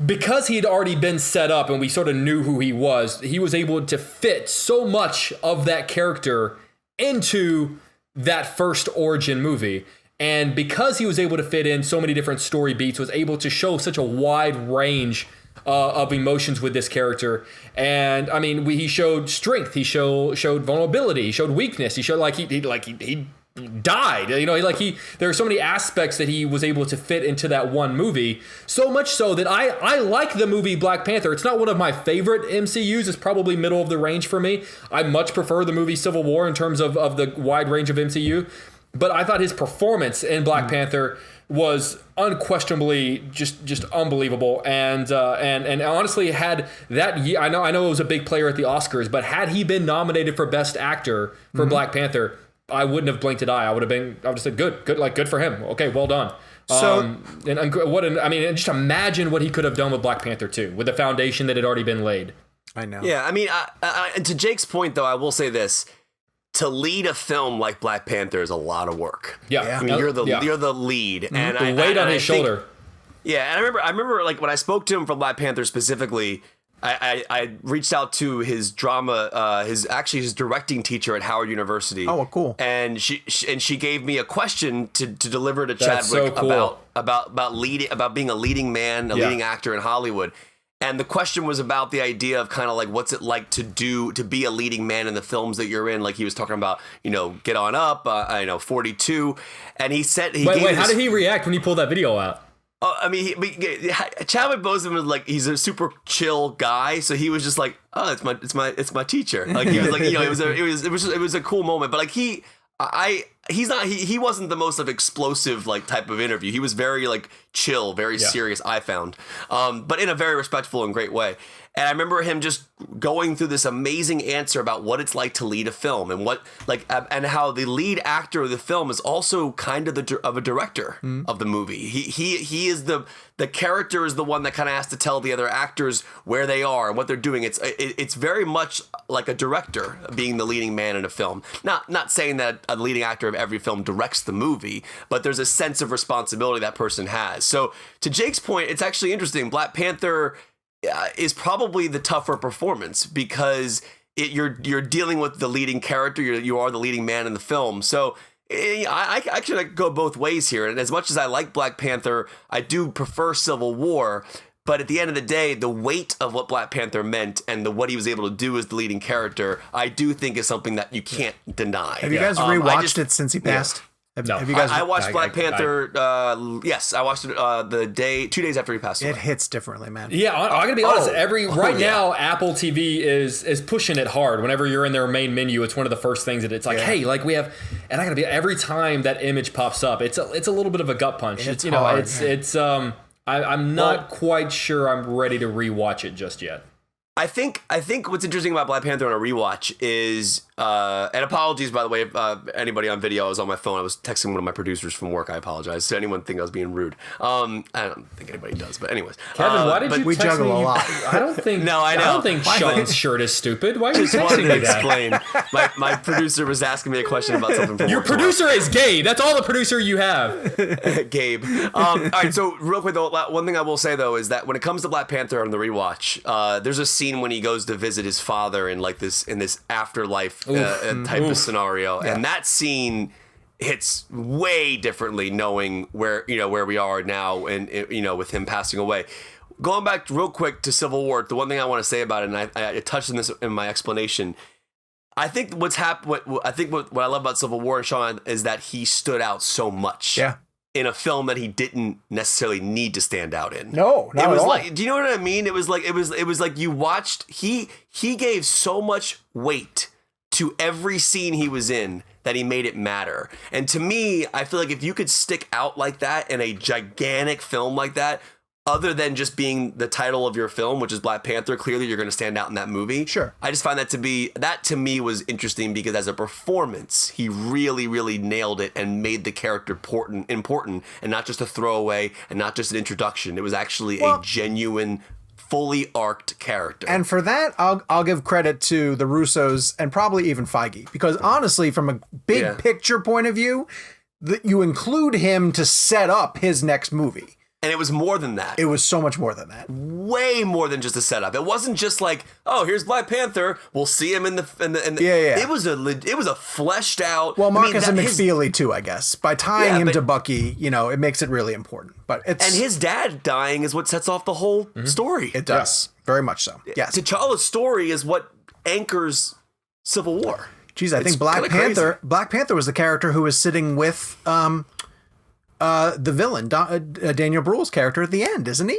because he had already been set up and we sort of knew who he was able to fit so much of that character into that first origin movie. And because he was able to fit in so many different story beats, was able to show such a wide range of emotions with this character. And I mean, he showed strength, he showed vulnerability, he showed weakness, he showed he died, there are so many aspects that he was able to fit into that one movie, so much so that I like the movie Black Panther. It's not one of my favorite MCUs. It's probably middle of the range for me. I much prefer the movie Civil War in terms of the wide range of MCU, but I thought his performance in Black Panther was unquestionably just unbelievable, and honestly, had that year, I know it was a big player at the Oscars, but had he been nominated for Best Actor for Black Panther, I wouldn't have blinked an eye. I would have said good, good for him. Okay, well done. And just imagine what he could have done with Black Panther 2 with the foundation that had already been laid. I know. Yeah, I mean, and to Jake's point, though, I will say this. To lead a film like Black Panther is a lot of work. Yeah. I mean, you're the lead. Mm-hmm. And the weight on his shoulder. Yeah, and I remember like when I spoke to him for Black Panther specifically, I reached out to his drama, his directing teacher at Howard University. Oh, cool. And she gave me a question to deliver to That's Chadwick so cool. about being a leading man, leading actor in Hollywood. And the question was about the idea of kind of like, what's it like to be a leading man in the films that you're in? Like he was talking about, Get On Up, 42. And he said, how did he react when he pulled that video out? I mean, Chadwick Boseman was like, he's a super chill guy. So he was just like, oh, it's my teacher. Like he was like, it was a cool moment. But like he wasn't the most explosive like type of interview. He was very like chill, very serious, I found, but in a very respectful and great way. And I remember him just going through this amazing answer about what it's like to lead a film and and how the lead actor of the film is also kind of a director of the movie. He is the character is the one that kind of has to tell the other actors where they are and what they're doing. It's very much like a director being the leading man in a film. Not saying that a leading actor of every film directs the movie, but there's a sense of responsibility that person has. So to Jake's point, it's actually interesting. Black Panther is probably the tougher performance because you're dealing with the leading character. You are the leading man in the film. So I actually go both ways here. And as much as I like Black Panther, I do prefer Civil War. But at the end of the day, the weight of what Black Panther meant and what he was able to do as the leading character, I do think is something that you can't deny. Have you guys rewatched it since he passed? Have you guys? I watched Black Panther. Yes, I watched it 2 days after he passed away. It hits differently, man. Yeah, I'm gonna be honest. Now, Apple TV is pushing it hard. Whenever you're in their main menu, it's one of the first things that it's like, hey, like we have. And I gotta be every time that image pops up, it's a little bit of a gut punch. It's hard, I'm not quite sure I'm ready to rewatch it just yet. I think what's interesting about Black Panther on a rewatch is, and apologies, by the way, anybody on video, I was on my phone. I was texting one of my producers from work. I apologize to anyone think I was being rude. I don't think anybody does, but anyways. Kevin, why did you we text juggle me? a lot. I don't think. No, I know. I don't think Sean's shirt is stupid. Why are you texting me that? Explain. My producer was asking me a question about something from Your work producer is Gabe. That's all the producer you have. Gabe. All right, so real quick, though, one thing I will say, though, is that when it comes to Black Panther on the rewatch, there's a scene when he goes to visit his father in this afterlife type of scenario, and that scene hits way differently, knowing where we are now, and with him passing away. Going back real quick to Civil War, the one thing I want to say about it, and I touched on this in my explanation. I think what I love about Civil War, Sean, is that he stood out so much. Yeah. In a film that he didn't necessarily need to stand out in. No, not it was at all. like, do you know what I mean? It was like you watched. He gave so much weight to every scene he was in that he made it matter. And to me, I feel like if you could stick out like that in a gigantic film like that, other than just being the title of your film, which is Black Panther, clearly you're going to stand out in that movie. Sure. I just find that to me was interesting because as a performance, he really, really nailed it and made the character important and not just a throwaway and not just an introduction. It was actually a genuine, fully arced character. And for that, I'll give credit to the Russos and probably even Feige, because honestly, from a big picture point of view, you include him to set up his next movie. And it was more than that. It was so much more than that. Way more than just a setup. It wasn't just like, oh, here's Black Panther. We'll see him in the Yeah. It was a fleshed out. Well, Marcus and McFeely too, I guess. By tying him to Bucky, it makes it really important. But and his dad dying is what sets off the whole story. It does. Very much so. Yes. T'Challa's story is what anchors Civil War. Geez, I think Black Panther was the character who was sitting with the villain, Daniel Bruhl's character at the end, isn't he?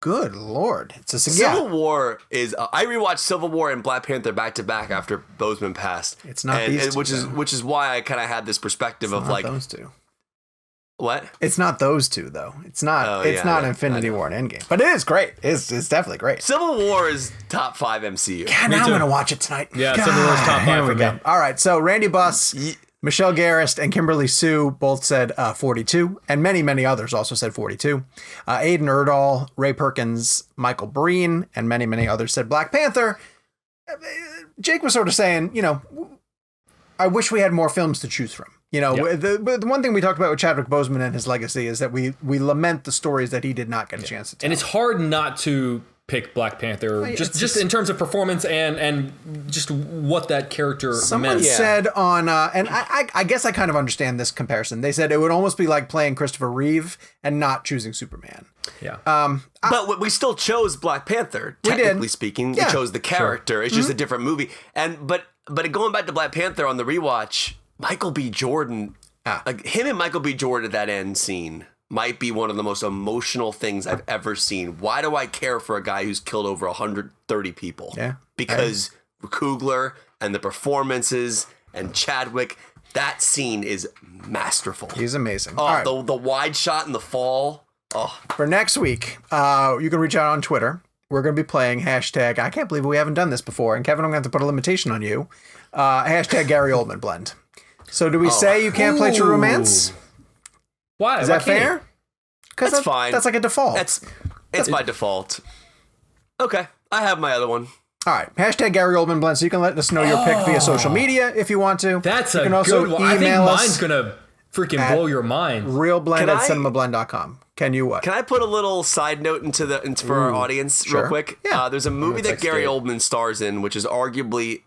Good Lord. Civil War is... I rewatched Civil War and Black Panther back to back after Boseman passed. It's not these two, which is why I kind of had this perspective of like... those two. What? It's not those two, though. It's not Infinity War and Endgame. But it is great. It's definitely great. Civil War is top 5 MCU. God, now I'm going to watch it tonight. Yeah, Civil War's top 5 for me. All right, so Randy Buss... Michelle Garrist and Kimberly Sue both said 42, and many, many others also said 42. Aiden Erdahl, Ray Perkins, Michael Breen, and many, many others said Black Panther. Jake was sort of saying, I wish we had more films to choose from. The one thing we talked about with Chadwick Boseman and his legacy is that we lament the stories that he did not get a chance to tell. And it's hard not to pick Black Panther, just in terms of performance and just what that character Someone meant. said on, and I guess I kind of understand this comparison. They said it would almost be like playing Christopher Reeve and not choosing Superman. Yeah. But we still chose Black Panther, technically speaking. Yeah. We chose the character. Sure. It's just a different movie. But going back to Black Panther on the rewatch, Michael B. Jordan, like him and Michael B. Jordan at that end scene might be one of the most emotional things I've ever seen. Why do I care for a guy who's killed over 130 people? Yeah. Because Coogler and the performances and Chadwick, that scene is masterful. He's amazing. Oh, All right. the wide shot and the fall. Oh. For next week, you can reach out on Twitter. We're going to be playing hashtag, I can't believe we haven't done this before. And Kevin, I'm going to have to put a limitation on you. Hashtag GaryOldmanBlend. So do we say you can't play True Romance? Why? Is that fair? Because That's fine. That's like a default. It's by default. Okay, I have my other one. All right. Hashtag GaryOldmanBlend. So you can let us know your pick via social media if you want to. That's you a can also good one. I think email us mine's going to freaking blow your mind. realblend@cinemablend.com. Can you what? Can I put a little side note for our audience real quick? Yeah. There's a movie that Gary Oldman stars in, which is arguably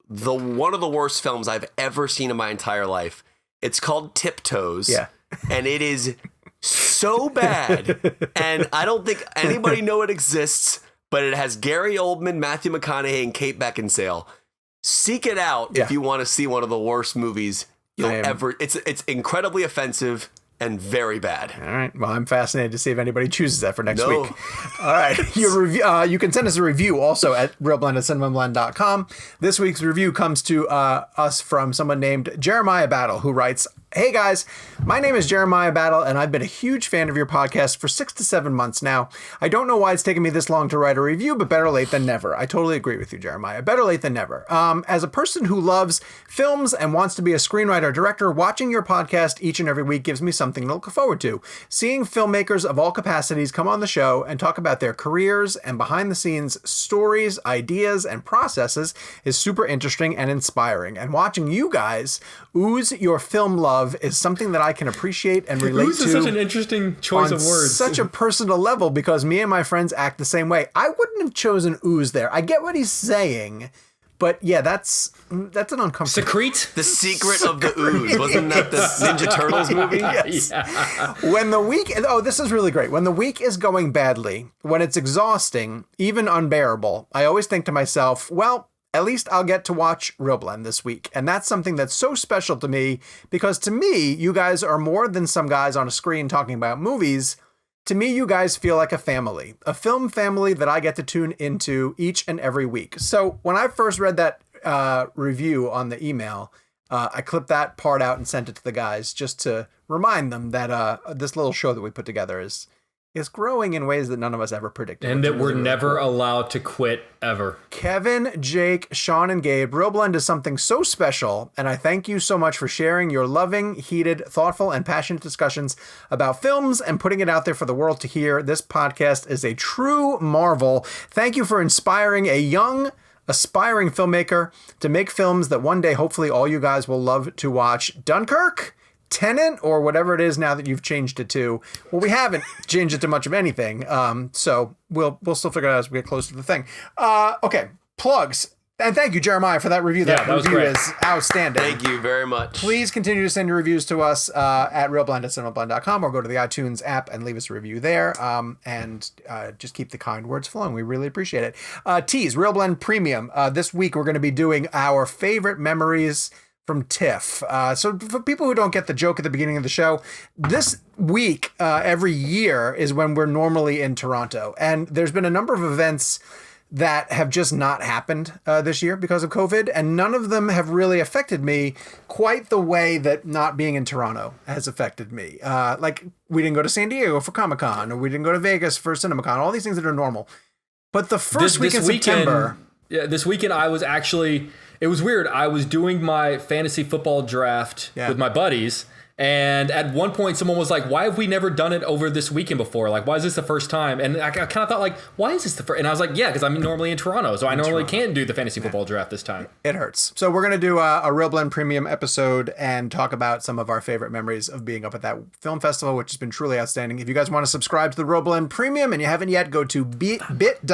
one of the worst films I've ever seen in my entire life. It's called Tiptoes. Yeah. And it is so bad. And I don't think anybody know it exists, but it has Gary Oldman, Matthew McConaughey, and Kate Beckinsale. Seek it out if you want to see one of the worst movies you'll ever. It's incredibly offensive and very bad. All right. Well, I'm fascinated to see if anybody chooses that for next week. All right. You can send us a review also at realblend@cinemablend.com. This week's review comes to us from someone named Jeremiah Battle, who writes, "Hey guys, my name is Jeremiah Battle, and I've been a huge fan of your podcast for 6 to 7 months now. I don't know why it's taken me this long to write a review, but better late than never." I totally agree with you, Jeremiah. Better late than never. As a person who loves films and wants to be a screenwriter director, watching your podcast each and every week gives me something to look forward to. Seeing filmmakers of all capacities come on the show and talk about their careers and behind the scenes stories, ideas, and processes is super interesting and inspiring. And watching you guys ooze your film love is something that I can appreciate and relate Ooze to. is such an interesting choice of words. Such a personal level, because me and my friends act the same way. I wouldn't have chosen ooze there. I get what he's saying, but yeah, that's an uncomfortable. Secrete? The Secret of the Ooze. Wasn't that the Ninja Turtles movie? Yes. Yeah. When the week, this is really great. When the week is going badly, when it's exhausting, even unbearable, I always think to myself, well, at least I'll get to watch Real Blend this week. And that's something that's so special to me, because to me, you guys are more than some guys on a screen talking about movies. To me, you guys feel like a family, a film family that I get to tune into each and every week. So when I first read that review on the email, I clipped that part out and sent it to the guys just to remind them that this little show that we put together is growing in ways that none of us ever predicted. And that we're never allowed to quit, ever. Kevin, Jake, Sean, and Gabe, Real Blend is something so special, and I thank you so much for sharing your loving, heated, thoughtful, and passionate discussions about films and putting it out there for the world to hear. This podcast is a true marvel. Thank you for inspiring a young, aspiring filmmaker to make films that one day, hopefully, all you guys will love to watch. Dunkirk, Tenet, or whatever it is now that you've changed it to. Well, we haven't changed it to much of anything, so we'll still figure it out as we get close to the thing. Okay, plugs. And thank you, Jeremiah, for that review. That review is outstanding. Thank you very much. Please continue to send your reviews to us at realblend@cinemablend.com, or go to the iTunes app and leave us a review there. And just keep the kind words flowing. We really appreciate it. Tease, Real Blend Premium. This week we're going to be doing our favorite memories from TIFF. So for people who don't get the joke at the beginning of the show, this week, every year, is when we're normally in Toronto. And there's been a number of events that have just not happened this year because of COVID, and none of them have really affected me quite the way that not being in Toronto has affected me. Like, we didn't go to San Diego for Comic-Con, or we didn't go to Vegas for CinemaCon, all these things that are normal. But the first week in September... Yeah, this weekend I was actually it was weird. I was doing my fantasy football draft with my buddies. And at one point, someone was like, why have we never done it over this weekend before? Like, why is this the first time? And I kind of thought, like, why is this the first? And I was like, yeah, because I'm normally in Toronto. So I normally can't do the fantasy football draft this time. It hurts. So we're going to do a Real Blend Premium episode and talk about some of our favorite memories of being up at that film festival, which has been truly outstanding. If you guys want to subscribe to the Real Blend Premium and you haven't yet, go to bit.ly/Real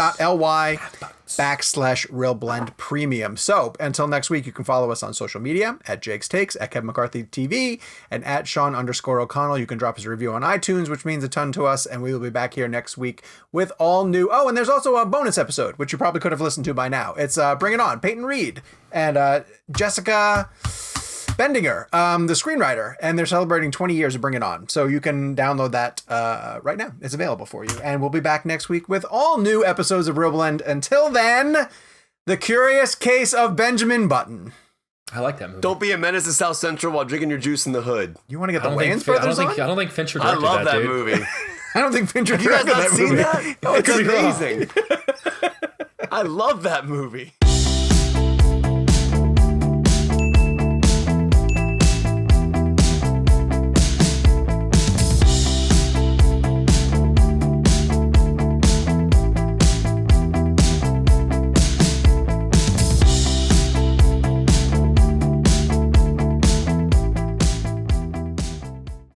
Blend Premium. So until next week, you can follow us on social media at Jake's Takes, at Kevin McCarthy TV, and at Sean_O'Connell. You can drop us a review on iTunes, which means a ton to us, and we will be back here next week with all new. Oh, and there's also a bonus episode, which you probably could have listened to by now. It's Bring It On, Peyton Reed and Jessica Bendinger, the screenwriter, and they're celebrating 20 years of Bring It On. So you can download that right now. It's available for you. And we'll be back next week with all new episodes of Real Blend. Until then, The Curious Case of Benjamin Button. I like that movie. Don't be a menace to South Central while drinking your juice in the hood. You want to get the Wayans brothers on? I don't think Fincher I directed love that dude. movie. I don't think Fincher Have you guys directed not that seen movie. that? Oh, it's amazing. I love that movie.